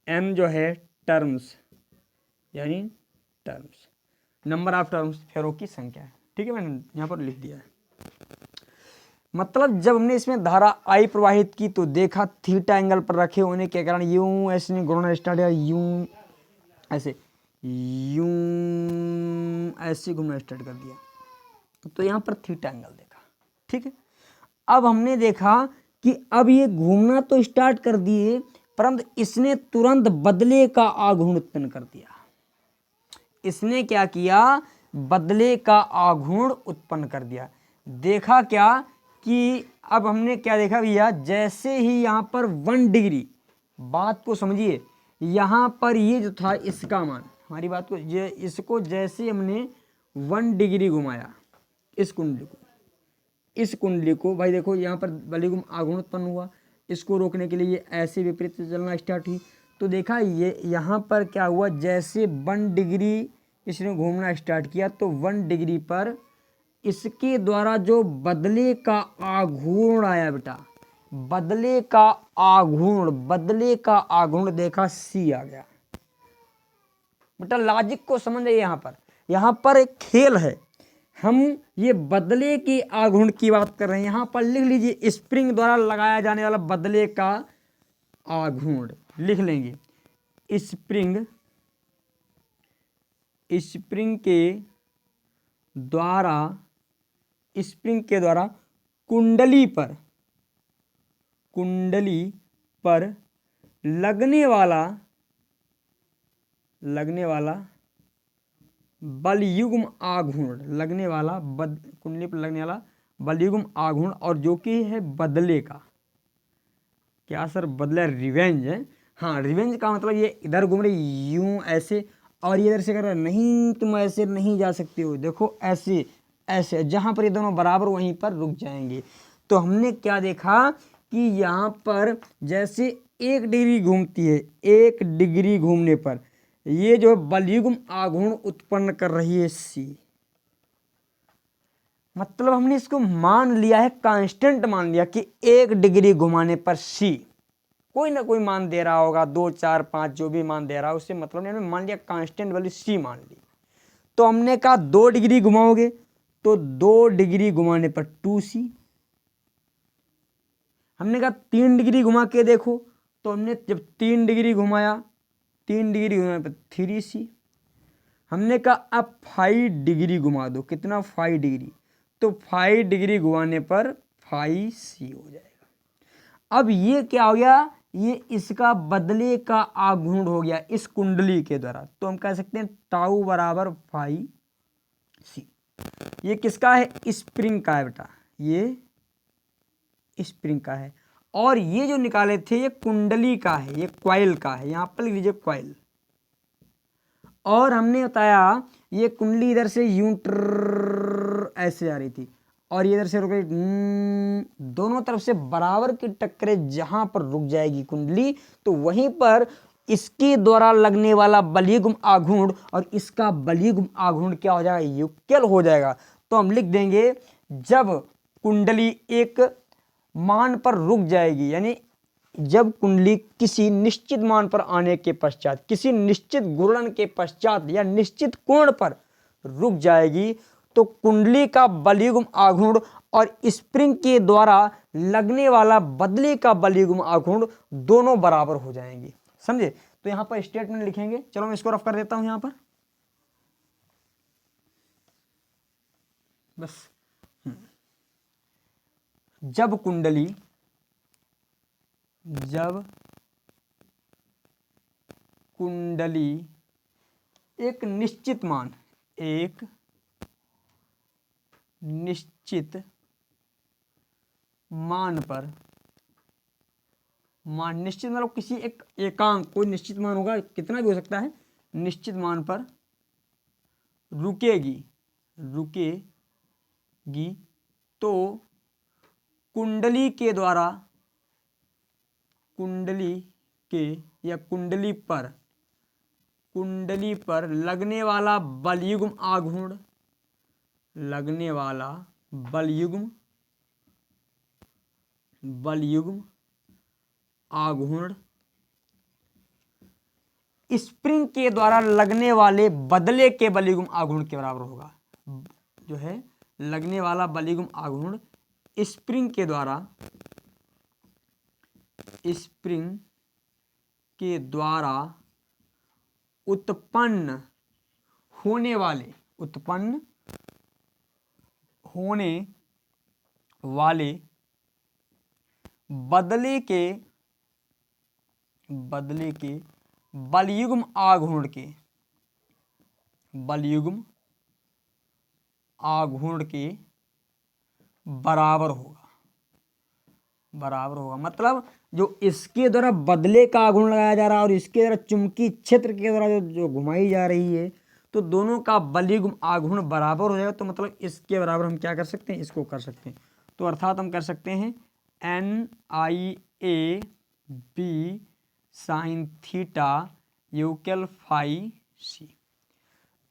M जो है टर्म्स नंबर ऑफ टर्म्स, फेरों की संख्या है, ठीक है, मैंने यहाँ पर लिख दिया है। मतलब जब हमने इसमें धारा I प्रवाहित की तो देखा थीटा एंगल पर रखे होने के कारण यूं ऐसे घूमना स्टार्ट किया, यूं ऐसे घूमना स्टार्ट कर दिया, तो यहाँ पर थीटा एंगल देखा, ठीक है। अब हमने देखा कि अब ये घूमना तो स्टार्ट कर दिए, परंतु इसने तुरंत बदले का आघूर्ण उत्पन्न कर दिया। इसने क्या किया, बदले का आघूर्ण उत्पन्न कर दिया। देखा क्या कि अब हमने क्या देखा भैया, जैसे ही यहाँ पर 1 डिग्री, बात को समझिए, यहाँ पर ये जो था इसका मान, हमारी बात को ये, इसको जैसे हमने 1 डिग्री घुमाया, इस कुंडली को भाई देखो यहाँ पर बलयुग्म आघूर्ण उत्पन्न हुआ, इसको रोकने के लिए ये ऐसे विपरीत चलना स्टार्ट हुई। तो देखा ये यहाँ पर क्या हुआ, जैसे 1 डिग्री इसने घूमना स्टार्ट किया तो 1 डिग्री पर इसके द्वारा जो बदले का आघूर्ण आया बेटा, बदले का आघूर्ण देखा C आ गया बेटा। लॉजिक को समझिए, यहाँ पर एक खेल है, हम ये बदले के आघूर्ण की बात कर रहे हैं। यहाँ पर लिख लीजिए स्प्रिंग द्वारा लगाया जाने वाला बदले का आघूर्ण, लिख लेंगे स्प्रिंग के द्वारा कुंडली पर लगने वाला बलयुग्म आघूर्ण, कुंडली पर लगने वाला बलयुग्म आघूर्ण, और जो कि है बदले का, क्या सर बदला? रिवेंज है। हाँ, रिवेंज का मतलब ये इधर घूम रही यूं ऐसे, और ये इधर से कर रहा है, नहीं तुम ऐसे नहीं जा सकते हो, देखो ऐसे ऐसे, जहाँ पर ये दोनों बराबर वहीं पर रुक जाएंगे। तो हमने क्या देखा कि यहाँ पर जैसे 1 डिग्री घूमती है, 1 डिग्री घूमने पर ये जो बलयुग्म आघूर्ण उत्पन्न कर रही है सी, मतलब हमने इसको मान लिया है, कांस्टेंट मान लिया कि 1 डिग्री घुमाने पर सी, कोई ना कोई मान दे रहा होगा, 2 4 5 जो भी मान दे रहा है उससे मतलब नहीं, हमने मान लिया कांस्टेंट वैल्यू सी मान ली। तो हमने कहा 2 डिग्री घुमाओगे तो 2 डिग्री घुमाने पर 2c। हमने कहा 3 डिग्री घुमा के देखो, तो हमने जब 3 डिग्री घुमाया, 3 डिग्री घुमाने पर 3c। हमने कहा अब 5 डिग्री घुमा दो, कितना? 5 डिग्री, तो 5 डिग्री घुमाने पर 5c हो जाएगा। अब ये क्या हो गया? ये इसका बदले का आघूर्ण हो गया इस कुंडली के द्वारा, तो हम कह सकते हैं टाउ बराबर 5c। ये किसका है? स्प्रिंग का है बेटा, ये स्प्रिंग का है। और ये जो निकाले थे ये कुंडली का है, ये कॉइल का है, यहां पर लिख लीजिए कॉइल। और हमने बताया ये कुंडली इधर से यूं ऐसे आ रही थी, और ये इधर से रुक रही, दोनों तरफ से बराबर की टक्करें जहां पर रुक जाएगी कुंडली, तो वहीं पर इसके द्वारा लगने वाला बलयुग्म आघूर्ण और इसका बलयुग्म आघूर्ण क्या हो जाएगा? युगल हो जाएगा। तो हम लिख देंगे जब कुंडली एक मान पर रुक जाएगी, यानी जब कुंडली किसी निश्चित मान पर आने के पश्चात, किसी निश्चित घूर्णन के पश्चात या निश्चित कोण पर रुक जाएगी, तो कुंडली का बलयुग्म आघूर्ण और स्प्रिंग के द्वारा लगने वाला बदले का बलयुग्म आघूर्ण दोनों बराबर हो जाएंगे। समझे? तो यहां पर स्टेटमेंट लिखेंगे, चलो मैं इसको रफ कर देता हूं यहां पर बस। जब कुंडली एक निश्चित मान, एक निश्चित मान पर, मान निश्चित मतलब किसी एक एकांक, कोई निश्चित मान होगा, कितना भी हो सकता है, निश्चित मान पर रुकेगी तो कुंडली के द्वारा, कुंडली के या कुंडली पर लगने वाला बलयुग्म आघूर्ण, लगने वाला बलयुग्म आघूर्ण स्प्रिंग के द्वारा लगने वाले बदले के बलयुग्म आघूर्ण के बराबर होगा। जो है लगने वाला बलयुग्म आघूर्ण स्प्रिंग के द्वारा उत्पन्न होने वाले बदले के बलयुग्म आघूर्ण के बराबर होगा। मतलब जो इसके द्वारा बदले का आघूर्ण लगाया जा रहा है और इसके द्वारा चुंबकीय क्षेत्र के द्वारा जो घुमाई जा रही है, तो दोनों का बलयुग्म आघूर्ण बराबर हो जाएगा। तो मतलब इसके बराबर हम क्या कर सकते हैं? इसको कर सकते हैं। तो अर्थात हम कर सकते हैं NIAB sine theta equal phi C.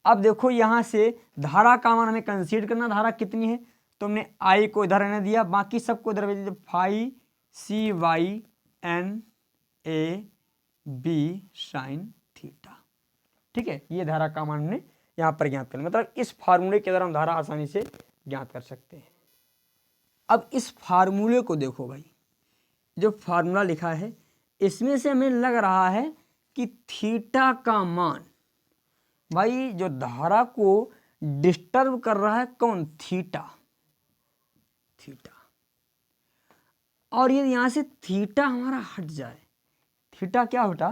अब देखो यहां से धारा का मान हमें कंसीडर करना, धारा कितनी है, तो हमने आई को इधर रहने दिया, बाकी सबको इधर भेज दिया, फाई CYNAB साइन थीटा। ठीक है, ये धारा का मान हमने यहां पर ज्ञात कर, मतलब इस फार्मूले के द्वारा हम धारा आसानी से ज्ञात कर सकते हैं। अब इस फार्मूले को देखो भाई, जो फार्मूला लिखा है इसमें से हमें लग रहा है कि थीटा का मान, भाई जो धारा को डिस्टर्ब कर रहा है कौन? थीटा। और ये यहां से थीटा हमारा हट जाए, थीटा क्या बेटा,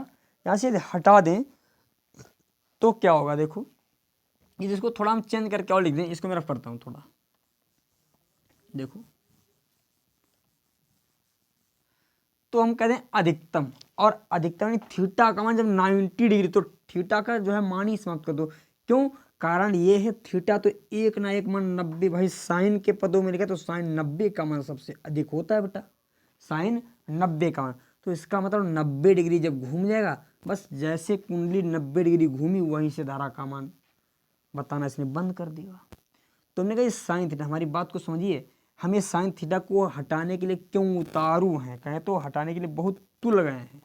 यहां से हटा दें तो क्या होगा? देखो ये जिसको थोड़ा हम चेंज करके और लिख दें, इसको मैं रफ करता हूं थोड़ा, देखो तो हम कहते हैं अधिकतम, और अधिकतम यानी थीटा का मान जब 90 डिग्री, तो थीटा का जो है मान ही समाप्त कर दो। क्यों? कारण ये है थीटा तो एक ना एक मान 90, भाई साइन के पदों में लिखा तो साइन 90 का मान सबसे अधिक होता है बेटा, साइन 90 का मान। तो इसका मतलब 90 डिग्री जब घूम जाएगा, बस जैसे कुंडली 90 डिग्री घूमी वहीं से धारा का मान बताना इसने बंद कर दिया। तो हमने कहा साइन थीटा, हमारी बात को समझिए, हमें साइन थीटा को हटाने के लिए क्यों उतारू हैं, कहें तो हटाने के लिए बहुत तुल गए हैं।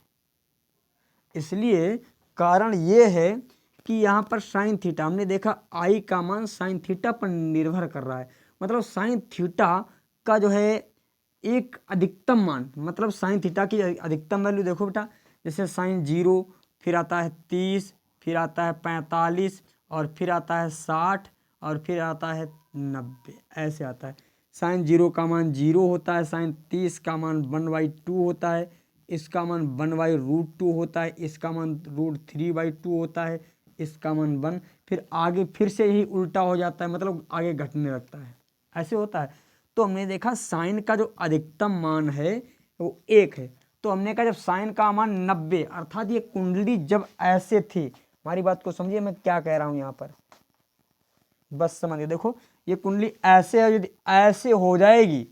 इसलिए कारण ये है कि यहाँ पर साइन थीटा हमने देखा आई का मान साइन थीटा पर निर्भर कर रहा है, मतलब साइन थीटा का जो है एक अधिकतम मान, मतलब साइन थीटा की अधिकतम वैल्यू देखो बेटा, जैसे साइन 0, फिर आता है 30, फिर आता है 45, और फिर आता है 60, और फिर आता है 90, ऐसे आता है। साइन 0 का मान 0 होता है, साइन 30 का मान 1/2 होता है, इसका मान 1/√2 होता है, इसका मान √3/2 होता है, इसका मान 1, फिर आगे फिर से यही उल्टा हो जाता है, मतलब आगे घटने लगता है, ऐसे होता है। तो हमने देखा साइन का जो अधिकतम मान है वो 1 है। तो हमने कहा जब साइन का मान 90, अर्थात ये कुंडली जब ऐसे थी, हमारी बात को समझिए मैं क्या कह रहा हूँ यहाँ पर, बस समझिए। देखो ये कुंडली ऐसे है, यदि ऐसे हो जाएगी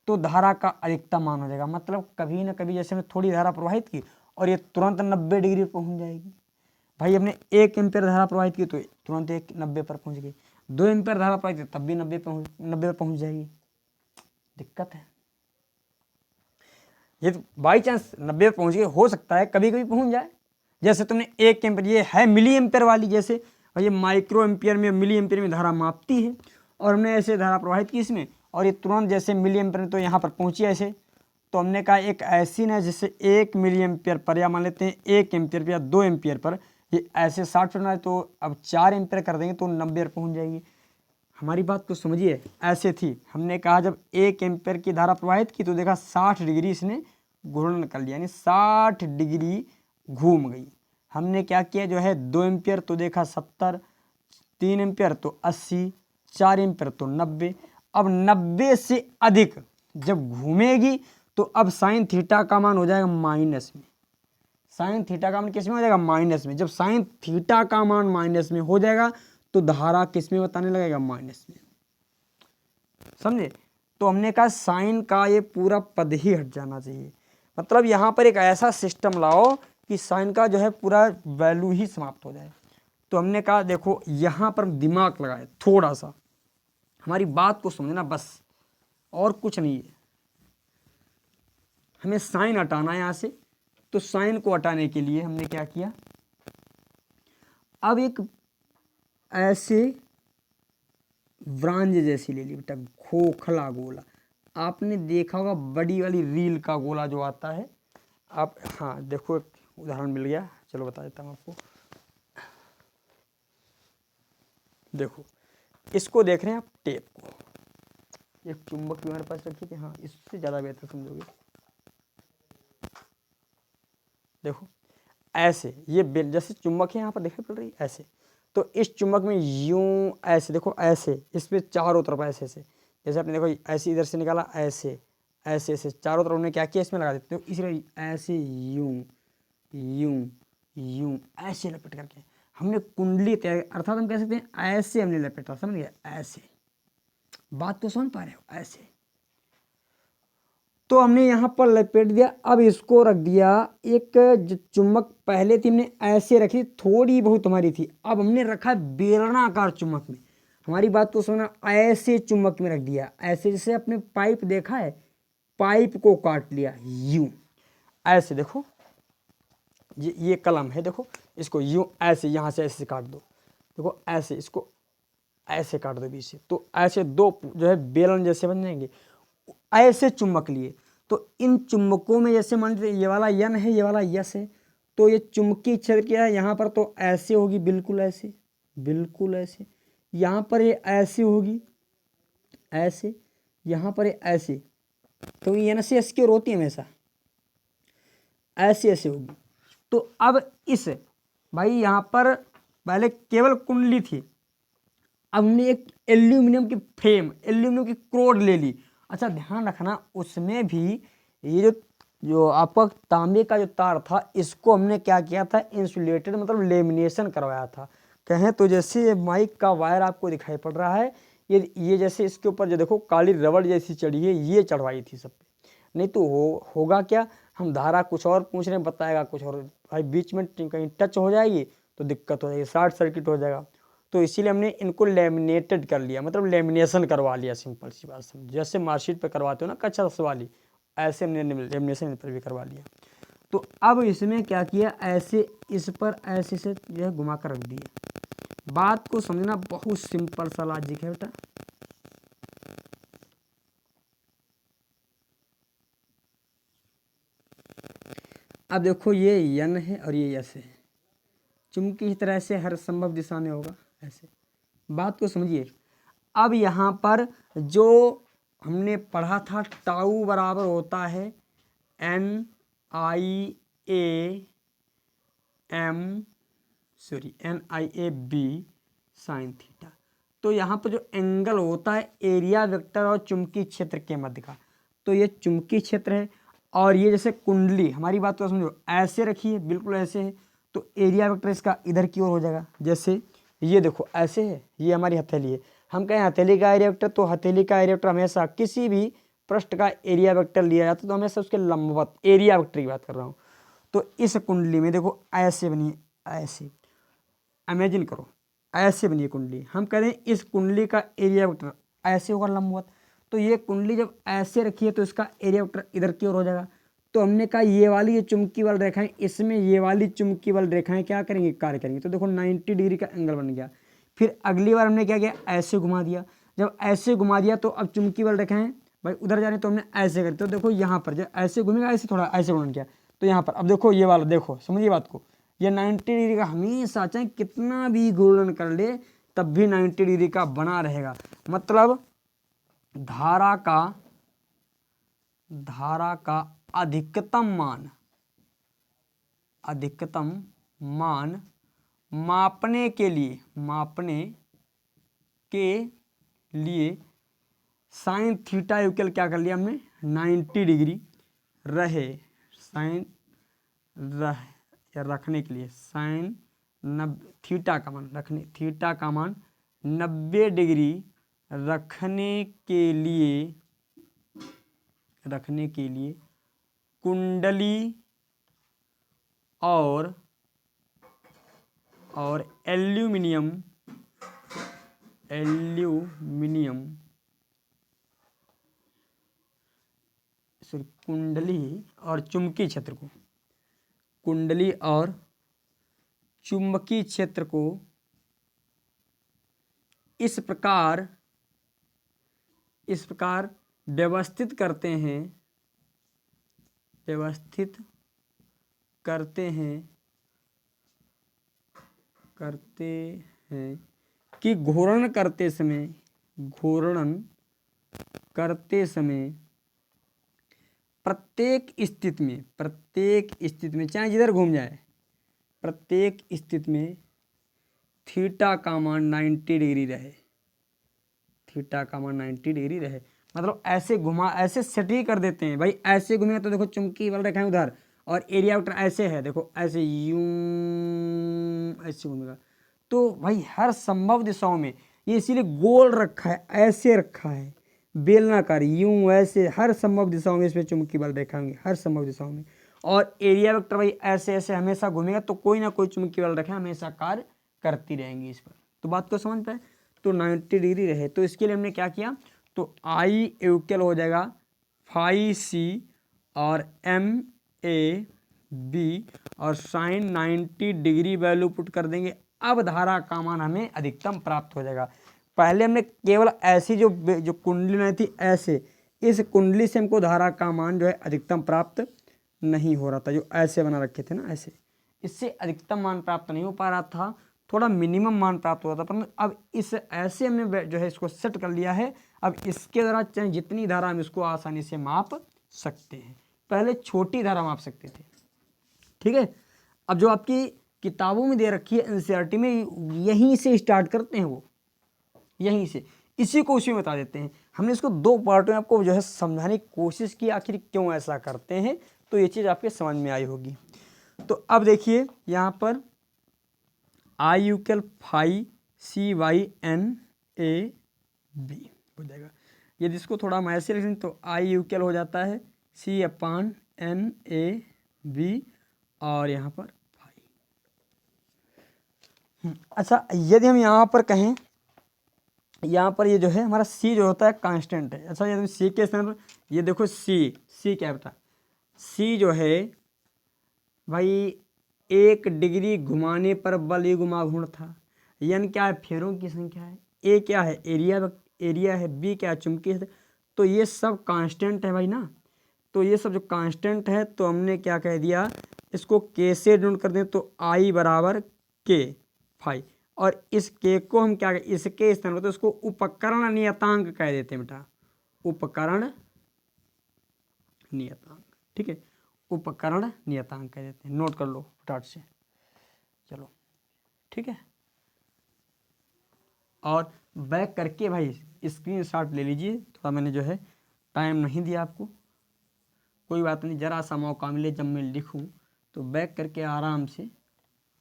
तो धारा का अधिकतम मान हो जाएगा, मतलब कभी ना कभी जैसे हमने थोड़ी धारा प्रवाहित की और ये तुरंत 90 डिग्री पर पहुंच जाएगी। भाई हमने 1 एम्पियर धारा प्रवाहित की तो तुरंत 90 पर पहुंच गई, 2 एम्पियर धारा प्रवाहित की तब भी 90 पर पहुंच जाएगी। दिक्कत है ये, तो बाई चांस 90 पर पहुंच गई, हो सकता है कभी कभी पहुंच जाए। जैसे तुमने 1 एम्पियर, ये है मिली एम्पियर वाली, जैसे और ये माइक्रो एम्पियर में मिली एम्पियर में धारा मापती है, और हमने ऐसे धारा प्रवाहित की इसमें, और ये तुरंत जैसे मिली एम्पियर में तो यहाँ पर पहुंची ऐसे। तो हमने कहा एक ऐसी ना जिससे 1 मिली एम्पियर पर, या मान लेते हैं 1 एम्पियर पर या 2 एम्पियर पर ये ऐसे 60 पर है, तो अब 4 एम्पियर कर देंगे तो 90 पर पहुँच जाएगी। हमारी बात को समझिए, ऐसे थी, हमने कहा जब 1 एम्पियर की धारा प्रवाहित की तो देखा 60 डिग्री इसने घूर्णन कर लिया, यानी 60 डिग्री घूम गई। हमने क्या किया, जो है 2 एम्पियर तो देखा 70, 3 एम्पियर तो 80, 4 एम्पियर तो 90। अब 90 से अधिक जब घूमेगी तो अब साइन थीटा का मान हो जाएगा माइनस में, साइन थीटा का मान किस में हो जाएगा, माइनस में। जब साइन थीटा का मान माइनस में हो जाएगा तो धारा किस में बताने लगेगा, माइनस में, समझे। तो हमने कहा साइन का ये पूरा पद ही हट जाना चाहिए, मतलब यहाँ पर एक ऐसा सिस्टम लाओ कि साइन का जो है पूरा वैल्यू ही समाप्त हो जाए। तो हमने कहा देखो यहाँ पर दिमाग लगाए थोड़ा सा, हमारी बात को समझना बस, और कुछ नहीं है। हमें साइन हटाना है यहाँ से, तो साइन को हटाने के लिए हमने क्या किया, अब एक ऐसे व्रांज जैसी ले ली बेटा, खोखला गोला। आपने देखा होगा बड़ी वाली रील का गोला जो आता है, आप, हाँ देखो एक उदाहरण मिल गया, चलो बता देता हूँ आपको। देखो इसको देख रहे हैं आप, टेप को, एक चुंबक भी हमारे पास रखी थी, हाँ इससे ज़्यादा बेहतर समझोगे। देखो ऐसे ये जैसे चुंबक है यहाँ पर देखने पड़ रही है ऐसे, तो इस चुंबक में यूं ऐसे देखो, ऐसे इस पर चारों तरफ ऐसे ऐसे, जैसे आपने देखो ऐसे इधर से निकाला, ऐसे ऐसे ऐसे चारों तरफ हमने क्या किया, इसमें लगा देते हो, इसलिए ऐसे यूं यूं यूं ऐसे लपेट करके हमने कुंडली तैयार, अर्थात हम कह सकते हैं ऐसे हमने लपेटा, समझ गया, ऐसे। बात को समझ पा रहे हो, ऐसे। तो हमने यहाँ पर लपेट दिया, अब इसको रख दिया, एक चुम्बक पहले थी हमने ऐसे रखी, थोड़ी बहुत हमारी थी, अब हमने रखा बेलनाकार चुम्बक में। हमारी बात को समझना, ऐसे चुम्बक में रख दिया, ऐसे जैसे अपने पाइप देखा है, पाइप को काट लिया यूं, ऐसे देखो ये कलम है, देखो इसको यूं ऐसे यहाँ से ऐसे काट दो, देखो ऐसे, इसको ऐसे काट दो बीच से, तो ऐसे दो जो है बेलन जैसे बन जाएंगे। ऐसे चुंबक लिए, तो इन चुंबकों में जैसे मान लीजिए ये वाला यन है, ये वाला यस है, तो ये चुंबकीय क्षेत्र क्या है यहाँ पर, तो ऐसे होगी, बिल्कुल ऐसे, बिल्कुल ऐसे। यहाँ पर ये ऐसे होगी, ऐसे, यहाँ पर ये ऐसे, तो यन से एस की ओर होती है हमेशा, ऐसे ऐसे होगी। तो अब इस भाई यहाँ पर पहले केवल कुंडली थी, अब हमने एक एल्यूमिनियम की फ्रेम, एल्यूमिनियम की क्रोड ले ली। अच्छा ध्यान रखना, उसमें भी ये जो जो आपका तांबे का जो तार था इसको हमने क्या किया था, इंसुलेटेड मतलब लेमिनेशन करवाया था। कहें तो जैसे ये माइक का वायर आपको दिखाई पड़ रहा है, ये जैसे इसके ऊपर जो देखो काली रबड़ जैसी चढ़ी है, ये चढ़वाई थी सब पे। नहीं तो होगा क्या, हम धारा कुछ और पूछ रहे हैं, बताएगा कुछ और, भाई बीच में कहीं टच हो जाएगी तो दिक्कत हो जाएगी, शॉर्ट सर्किट हो जाएगा। तो इसीलिए हमने इनको लेमिनेटेड कर लिया, मतलब लेमिनेशन करवा लिया, सिंपल सी बात समझ, जैसे मार्कशीट पर करवाते हो ना कक्षा 10 वाली, ऐसे हमने लेमिनेशन पर भी करवा लिया। तो अब इसमें क्या किया, ऐसे इस पर ऐसे से जो है घुमा कर रख दिया। बात को समझना बहुत सिंपल सा लॉजिक है बेटा। अब देखो ये यन है और ये यस है, चुंबकीय की तरह से हर संभव दिशा में होगा ऐसे। बात को समझिए। अब यहाँ पर जो हमने पढ़ा था टाउ बराबर होता है NIA साइन थीटा। तो यहाँ पर जो एंगल होता है एरिया वेक्टर और चुंबकीय क्षेत्र के मध्य का, तो ये चुंबकीय क्षेत्र है। और ये जैसे कुंडली, हमारी बात को समझो, ऐसे रखिए बिल्कुल ऐसे है, तो एरिया वेक्टर इसका इधर की ओर हो जाएगा। जैसे ये देखो ऐसे है, ये हमारी हथेली है, हम कहें हथेली का एरिया वेक्टर, तो हथेली का एरिया वेक्टर हमेशा किसी भी पृष्ठ का एरिया वेक्टर लिया जाता है तो हमेशा उसके लंबवत एरिया वेक्टर की बात कर रहा हूँ। तो इस कुंडली में देखो ऐसे बनी है, ऐसे इमेजिन करो, ऐसे बनी है कुंडली, हम कह रहे हैं इस कुंडली का एरिया वेक्टर ऐसे होगा लंबवत। तो ये कुंडली जब ऐसे रखी है तो इसका एरिया वेक्टर इधर की ओर हो जाएगा। तो हमने कहा ये वाली जो चुंबकीय बल रेखाएं, इसमें ये वाली चुंबकीय बल रेखाएं क्या करेंगे, कार्य करेंगे। तो देखो 90 डिग्री का एंगल बन गया। फिर अगली बार हमने क्या किया, ऐसे घुमा दिया। जब ऐसे घुमा दिया तो अब चुंबकीय बल रेखाएं भाई उधर जा रहे, तो हमने ऐसे करी। तो देखो यहाँ पर जब ऐसे घूमेगा, ऐसे थोड़ा ऐसे घूम किया, तो यहाँ पर अब देखो ये वाला, देखो समझिए बात को, ये 90 डिग्री का हमेशा चाहे कितना भी घूर्णन कर ले तब भी 90 डिग्री का बना रहेगा। मतलब धारा का अधिकतम मान मापने के लिए साइन थीटा इक्वल क्या कर लिया हमने, 90 डिग्री रहे, साइन रखने के लिए साइन थीटा का मान 90 डिग्री रखने के लिए कुंडली और एल्यूमिनियम कुंडली और चुंबकीय क्षेत्र को इस प्रकार व्यवस्थित करते हैं कि घूर्णन करते समय प्रत्येक स्थिति में चाहे जिधर घूम जाए, प्रत्येक स्थिति में थीटा का मान 90 डिग्री रहे। मतलब ऐसे घुमा, ऐसे सेट ही कर देते हैं भाई, ऐसे घूमेगा तो देखो चुंबकीय बल रेखाएं उधर, और एरिया वेक्टर ऐसे है, देखो ऐसे यूं ऐसे घूमेगा। तो भाई हर संभव दिशाओं में ये इसीलिए गोल रखा है, ऐसे रखा है, बेलनाकार यूं ऐसे, हर संभव दिशाओं में इसमें चुंबकीय बल रेखा होंगे, हर संभव दिशाओं में। और एरिया वेक्टर भाई ऐसे ऐसे हमेशा घूमेगा, तो कोई ना कोई चुंबकीय बल रेखा हमेशा कार्य करती रहेंगी इस पर। तो बात को समझ पाए, तो 90 डिग्री रहे, तो इसके लिए हमने क्या किया, तो I इक्वल हो जाएगा फाई सी और MAB और साइन 90 डिग्री वैल्यू पुट कर देंगे। अब धारा का मान हमें अधिकतम प्राप्त हो जाएगा। पहले हमने केवल ऐसी जो कुंडली नहीं थी, ऐसे इस कुंडली से हमको धारा का मान जो है अधिकतम प्राप्त नहीं हो रहा था, जो ऐसे बना रखे थे ना, ऐसे इससे अधिकतम मान प्राप्त नहीं हो पा रहा था, थोड़ा मिनिमम मान प्राप्त हो रहा था। परंतु अब इस ऐसे हमने जो है इसको सेट कर लिया है, अब इसके द्वारा चाहे जितनी धारा हम इसको आसानी से माप सकते हैं। पहले छोटी धारा माप सकते थे, ठीक है। अब जो आपकी किताबों में दे रखी है एनसीईआरटी में, यहीं से स्टार्ट करते हैं, वो यहीं से इसी को उसी में बता देते हैं। हमने इसको 2 पार्ट में आपको जो है समझाने की कोशिश की, आखिर क्यों ऐसा करते हैं, तो ये चीज़ आपके समझ में आई होगी। तो अब देखिए यहाँ पर I equal phi C Y N A B हो जाएगा। यदि इसको थोड़ा हम ऐसे लिखें तो आई इक्वल हो जाता है सी अपान एन ए बी और यहाँ पर फाई। अच्छा, यदि हम यहाँ पर कहें, यहाँ पर ये जो है हमारा सी जो होता है कांस्टेंट है। अच्छा, यदि सी के स्थान पर ये देखो सी क्या बेटा, सी जो है भाई 1 डिग्री घुमाने पर बल युग्म आघूर्ण था। एन क्या है, फेरों की संख्या है। ए क्या है, एरिया है। बी क्या है, चुंबकीय है। तो ये सब कांस्टेंट है भाई ना। तो ये सब जो कांस्टेंट है तो हमने क्या कह दिया, इसको के से डिनोट कर दें तो आई बराबर के फाई, और इस के को हम क्या, इसके स्थान पर तो इसको उपकरण नियतांक कह देते हैं बेटा, उपकरण नियतांक। ठीक है, उपकरण नियतांक कह देते हैं। नोट कर लो फटाफट से, चलो ठीक है। और बैक करके भाई स्क्रीनशॉट ले लीजिए। थोड़ा मैंने जो है टाइम नहीं दिया आपको, कोई बात नहीं, जरा सा मौका मिले जब मैं लिखूं तो बैक करके आराम से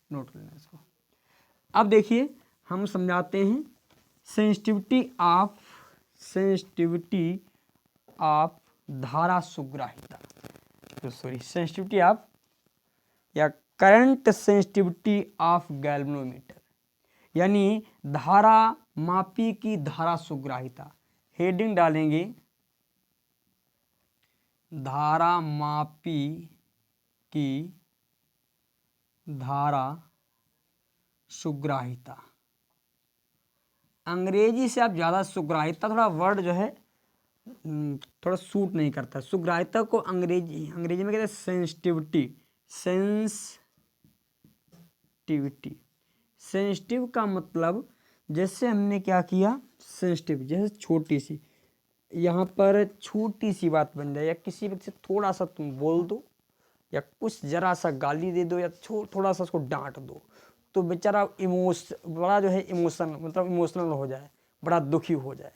नोट कर लेना इसको। अब देखिए हम समझाते हैं सेंसिटिविटी ऑफ धारा सुग्राहिता, तो सॉरी सेंसिटिविटी ऑफ या करंट सेंसिटिविटी ऑफ गैल्वेनोमीटर, यानी धारा मापी की धारा सुग्राहिता। हेडिंग डालेंगे धारा मापी की धारा सुग्राहिता। अंग्रेजी से आप ज़्यादा सुग्राहिता, थोड़ा वर्ड जो है थोड़ा सूट नहीं करता। सुग्राहिता को अंग्रेजी में कहते हैं सेंसिटिव का मतलब, जैसे हमने क्या किया, सेंसिटिव जैसे छोटी सी, यहाँ पर छोटी सी बात बन जाए या किसी व्यक्ति से थोड़ा सा तुम बोल दो या कुछ जरा सा गाली दे दो या थोड़ा सा उसको डांट दो तो बेचारा बड़ा जो है इमोशनल हो जाए, बड़ा दुखी हो जाए।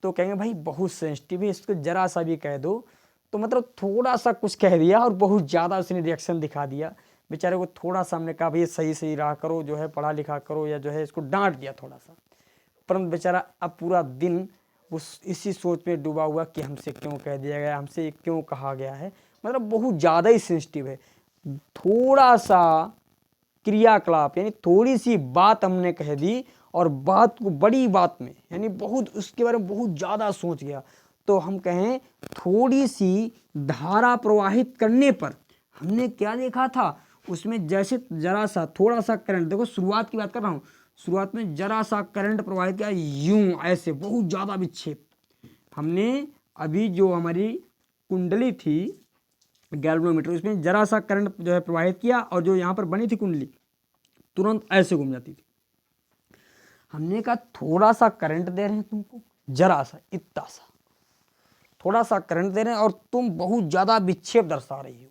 तो कहेंगे भाई बहुत सेंसिटिव है, इसको जरा सा भी कह दो तो मतलब थोड़ा सा कुछ कह दिया और बहुत ज़्यादा उसने रिएक्शन दिखा दिया। बेचारे को थोड़ा सा हमने कहा भाई सही रहा करो, जो है पढ़ा लिखा करो, या जो है इसको डांट दिया थोड़ा सा, परंतु बेचारा अब पूरा दिन उस इसी सोच में डूबा हुआ कि हमसे क्यों कह दिया गया, हमसे क्यों कहा गया है, मतलब बहुत ज़्यादा ही सेंसिटिव है। थोड़ा सा क्रियाकलाप यानी थोड़ी सी बात हमने कह दी और बात को बड़ी बात में यानी बहुत उसके बारे में बहुत ज़्यादा सोच गया, तो हम कहें थोड़ी सी धारा प्रवाहित करने पर हमने क्या देखा था, उसमें जैसे जरा सा थोड़ा सा करंट, देखो शुरुआत की बात कर रहा हूँ, शुरुआत में जरा सा करंट प्रवाहित किया यूं ऐसे बहुत ज़्यादा विक्षेप। हमने अभी जो हमारी कुंडली थी गैल्वेनोमीटर, उसमें जरा सा करंट जो है प्रवाहित किया और जो यहाँ पर बनी थी कुंडली तुरंत ऐसे घूम जाती थी। हमने कहा थोड़ा सा करंट दे रहे हैं तुमको, जरा सा इतना सा थोड़ा सा करंट दे रहे हैं और तुम बहुत ज़्यादा विक्षेप दर्शा रही हो।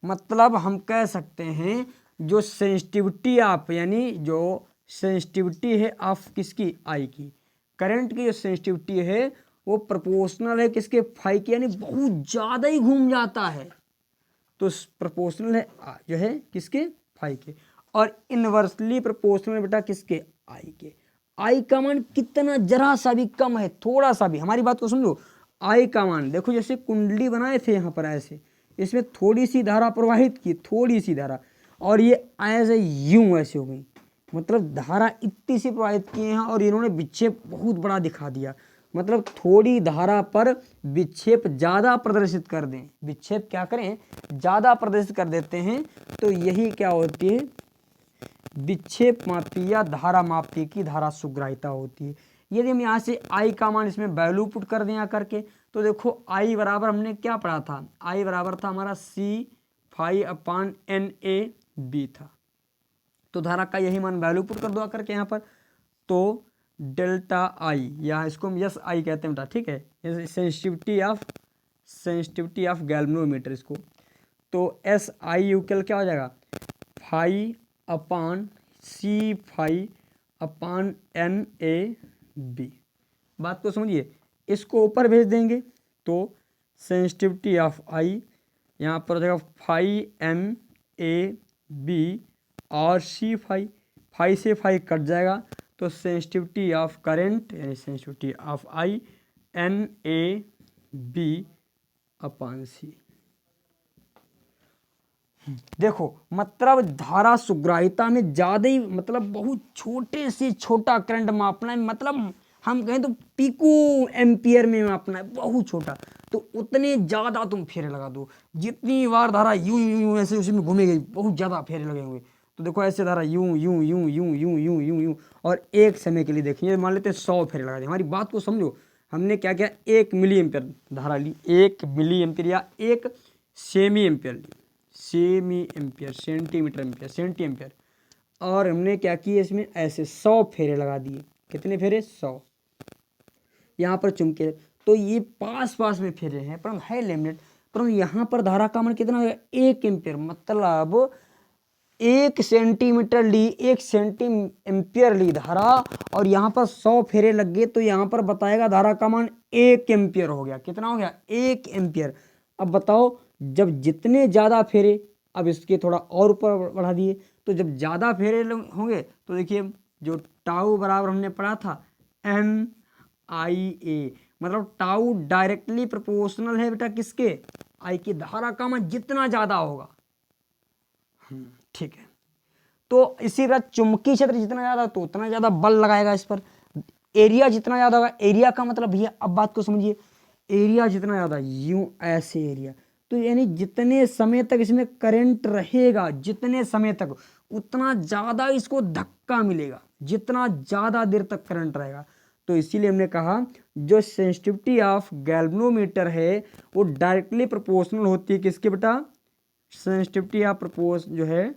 मतलब हम कह सकते हैं जो सेंसिटिविटी ऑफ यानी जो सेंसिटिविटी है ऑफ किसकी, आई की, करंट की जो सेंसिटिविटी है वो प्रोपोर्शनल है किसके, फाई की, यानी बहुत ज़्यादा ही घूम जाता है तो प्रोपोर्शनल है जो है किसके, फाई के, और इनवर्सली प्रोपोर्शनल बेटा किसके, आई के। आई का मान कितना, जरा सा भी कम है, थोड़ा सा भी, हमारी बात को समझो, आई का मान देखो जैसे कुंडली बनाए थे यहाँ पर ऐसे, इसमें थोड़ी सी धारा प्रवाहित की, थोड़ी सी धारा, और ये ऐसे यूं ऐसे हो गई, मतलब धारा इतनी सी प्रवाहित किए हैं और इन्होंने विक्षेप बहुत बड़ा दिखा दिया। मतलब थोड़ी धारा पर विक्षेप ज़्यादा प्रदर्शित कर दें, विक्षेप क्या करें, ज़्यादा प्रदर्शित कर देते हैं, तो यही क्या होती है, विक्षेप मापी या धारा मापी की धारा सुग्राहिता होती है। यदि हम यहाँ से आई का मान इसमें वैल्यू पुट कर दें यहाँ करके, तो देखो आई बराबर हमने क्या पढ़ा था, आई बराबर था हमारा C phi upon N A B था, तो धारा का यही मान वैल्यू पुट कर दो आकर के यहाँ पर, तो डेल्टा आई या इसको हम यस आई कहते हैं बेटा, ठीक है, सेंसिटिविटी ऑफ गैल्वेनोमीटर इसको, तो एस आई यूक्ल क्या हो जाएगा, phi upon C phi upon N A B. बात को समझिए, इसको ऊपर भेज देंगे तो सेंसिटिविटी ऑफ आई यहाँ पर हो जाएगा फाई MAB और C फाई से फाई कट जाएगा, तो सेंसिटिविटी ऑफ करंट यानी सेंसिटिविटी ऑफ I NAB/C। देखो मतलब धारा सुग्राहिता में ज़्यादा ही मतलब बहुत छोटे से छोटा करंट मापना है, मतलब हम कहें तो पिको एम्पियर में मापना है, बहुत छोटा, तो उतने ज़्यादा तुम फेरे लगा दो। जितनी बार धारा यूं यूं यूं ऐसे उसी में घूमेगी, बहुत ज़्यादा फेरे लगेंगे। तो देखो ऐसे धारा यूं यूं यूं यूं यूं यूं यूं यूं, और एक समय के लिए देखिए मान लेते हैं 100 फेरे लगा दें। हमारी बात को समझो, हमने क्या किया, 1 मिली एम्पियर धारा ली, 1 मिली एम्पियर या 1 सेमी एम्पियर ली, semi ampere, centimeter ampere, centi ampere, और हमने क्या किया इसमें ऐसे 100 फेरे लगा दिए। कितने फेरे? 100। यहाँ पर चुमके तो ये पास पास में फेरे हैं, परंतु है लेमिनेट, परंतु यहाँ पर धारा का मान कितना है? 1 एम्पियर, मतलब 1 सेंटीमीटर ली, 1 सेंटी एम्पियर ली धारा, और यहाँ पर 100 फेरे लग गए, तो यहाँ पर बताएगा धारा का मान 1 एम्पियर हो गया। कितना हो गया? 1 एम्पियर। अब बताओ, जब जितने ज़्यादा फेरे, अब इसके थोड़ा और ऊपर बढ़ा दिए, तो जब ज़्यादा फेरे होंगे तो देखिए जो टाउ बराबर हमने पढ़ा था MIA, मतलब टाउ डायरेक्टली प्रोपोर्शनल है बेटा किसके? आई की। धारा का मान जितना ज़्यादा होगा, ठीक है, तो इसी तरह चुंबकीय क्षेत्र जितना ज़्यादा तो उतना ज़्यादा बल लगाएगा इस पर। एरिया जितना ज़्यादा होगा, एरिया का मतलब भैया अब बात को समझिए, एरिया जितना ज़्यादा, यूं ऐसे एरिया, तो यानी जितने समय तक इसमें करंट रहेगा, जितने समय तक, उतना ज़्यादा इसको धक्का मिलेगा, जितना ज़्यादा देर तक करंट रहेगा। तो इसीलिए हमने कहा जो सेंसिटिविटी ऑफ गैल्वेनोमीटर है वो डायरेक्टली प्रोपोर्शनल होती है किसके बेटा? सेंसिटिविटी ऑफ जो है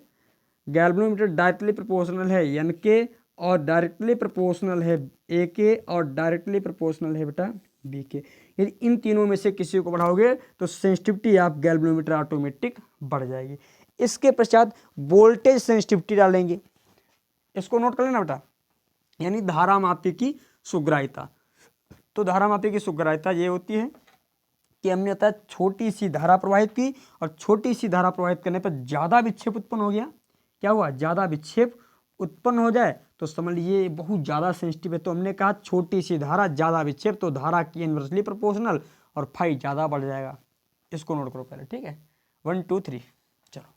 गैल्वेनोमीटर डायरेक्टली प्रोपोर्शनल है एन के, और डायरेक्टली प्रोपोर्शनल है ए के, और डायरेक्टली प्रोपोर्शनल है बेटा बी के। यदि इन तीनों में से किसी को बढ़ाओगे तो सेंसिटिविटी ऑफ गैल्वेनोमीटर ऑटोमेटिक बढ़ जाएगी। इसके पश्चात वोल्टेज सेंसिटिविटी डालेंगे, इसको नोट कर लेना बेटा, यानी धारा मापी की सुग्राहिता। तो धारा मापी की सुग्राहिता ये होती है कि हमने बताया छोटी सी धारा प्रवाहित की, और छोटी सी धारा प्रवाहित करने पर ज़्यादा विक्षेप उत्पन्न हो गया। क्या हुआ? ज़्यादा विक्षेप उत्पन्न हो जाए तो समझ लीजिए बहुत ज़्यादा सेंसिटिव है। तो हमने कहा छोटी सी धारा ज़्यादा विक्षेप, तो धारा की इनवर्सली प्रोपोर्शनल, और फाई ज़्यादा बढ़ जाएगा। इसको नोट करो पहले, ठीक है? 1 2 3 चलो।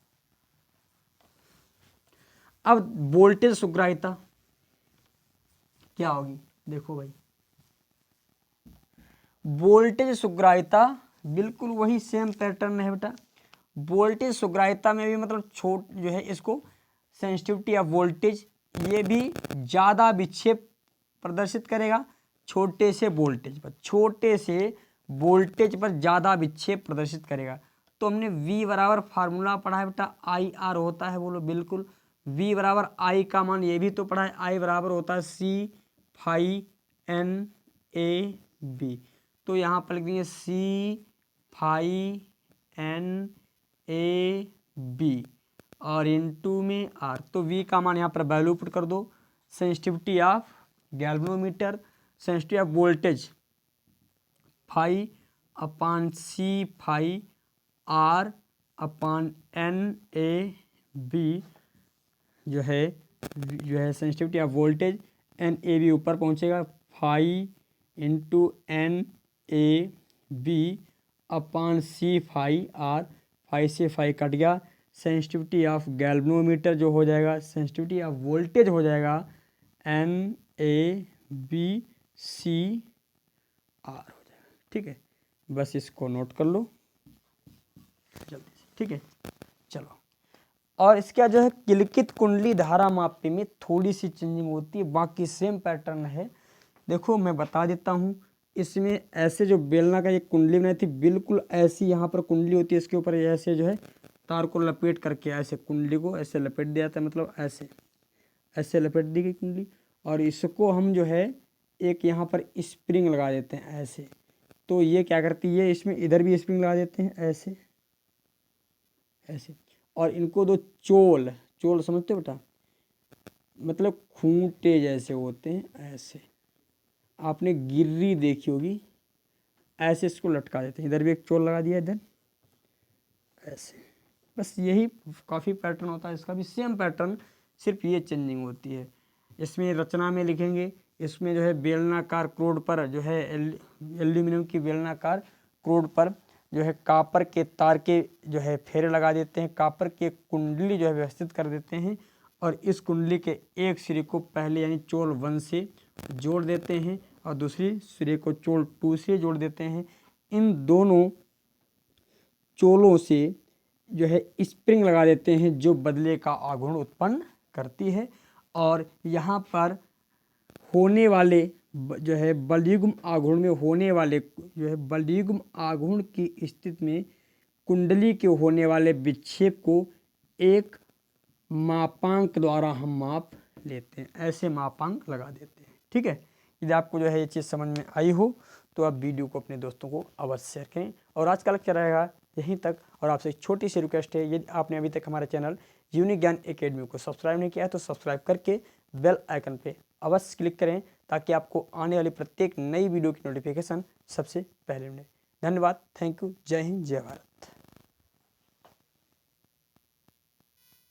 अब वोल्टेज सुग्राहिता क्या होगी? देखो भाई, वोल्टेज सुग्राहिता बिल्कुल वही सेम पैटर्न है बेटा। वोल्टेज सुग्राहिता में भी मतलब छोट जो है इसको सेंसिटिविटी ऑफ वोल्टेज, ये भी ज़्यादा विक्षेप प्रदर्शित करेगा छोटे से वोल्टेज पर, छोटे से वोल्टेज पर ज़्यादा विक्षेप प्रदर्शित करेगा। तो हमने V बराबर फार्मूला पढ़ा है बेटा, IR होता है, बोलो बिल्कुल। V बराबर I का मान ये भी तो पढ़ा है, I बराबर होता है C फाई NAB। तो यहाँ पर लिख देंगे C फाई NAB और इनटू में R। तो V का मान यहाँ पर वैल्यू पुट कर दो। Sensitivity of galvanometer, sensitivity of voltage phi upon C phi R upon NAB जो है सेंसिटिविटी ऑफ वोल्टेज, NAB ऊपर पहुँचेगा, phi into NAB upon C phi R, phi से फाई कट गया। सेंसिटिविटी ऑफ गैल्वेनोमीटर जो हो जाएगा, सेंसिटिविटी ऑफ वोल्टेज हो जाएगा NABCR हो जाएगा, ठीक है? बस इसको नोट कर लो जल्दी से, ठीक है? चलो, और इसका जो है किलकित कुंडली धारा मापी में थोड़ी सी चेंजिंग होती है, बाकी सेम पैटर्न है। देखो मैं बता देता हूँ, इसमें ऐसे जो बेलना का ये कुंडली बनाई थी, बिल्कुल ऐसी यहाँ पर कुंडली होती है, इसके ऊपर ऐसे जो है तार को लपेट करके ऐसे कुंडली को ऐसे लपेट दिया जाता है, मतलब ऐसे ऐसे लपेट दी गई कुंडली, और इसको हम जो है एक यहाँ पर स्प्रिंग लगा देते हैं ऐसे। तो ये क्या करती है, इसमें इधर भी स्प्रिंग लगा देते हैं ऐसे ऐसे, और इनको दो चोल, चोल समझते हो बेटा, मतलब खूंटे जैसे होते हैं ऐसे, आपने गिर्री देखी होगी, ऐसे इसको लटका देते हैं। इधर भी एक चोल लगा दिया, इधर ऐसे, बस यही काफ़ी पैटर्न होता है, इसका भी सेम पैटर्न, सिर्फ ये चेंजिंग होती है। इसमें रचना में लिखेंगे, इसमें जो है बेलनाकार क्रोड पर जो है एल्यूमिनियम की बेलनाकार क्रोड पर जो है कापर के तार के जो है फेरे लगा देते हैं, कापर के कुंडली जो है व्यवस्थित कर देते हैं और इस कुंडली के एक सिरे को पहले यानी चोल 1 से जोड़ देते हैं और दूसरी सिरे को चोल 2 से जोड़ देते हैं। इन दोनों चोलों से जो है स्प्रिंग लगा देते हैं जो बदले का आघूर्ण उत्पन्न करती है और यहाँ पर होने वाले जो है बलयुग्म आघूर्ण में होने वाले जो है बलयुग्म आघूर्ण की स्थिति में कुंडली के होने वाले विक्षेप को एक मापांक द्वारा हम माप लेते हैं, ऐसे मापांक लगा देते हैं। ठीक है, यदि आपको जो है ये चीज़ समझ में आई हो तो आप वीडियो को अपने दोस्तों को अवश्य शेयर करें और आज का लेक्चर रहेगा यहीं तक। और आपसे एक छोटी सी रिक्वेस्ट है, यदि आपने अभी तक हमारे चैनल यूनिक ज्ञान एकेडमी को सब्सक्राइब नहीं किया है तो सब्सक्राइब करके बेल आइकन पे अवश्य क्लिक करें ताकि आपको आने वाली प्रत्येक नई वीडियो की नोटिफिकेशन सबसे पहले मिले। धन्यवाद, थैंक यू, जय हिंद, जय भारत।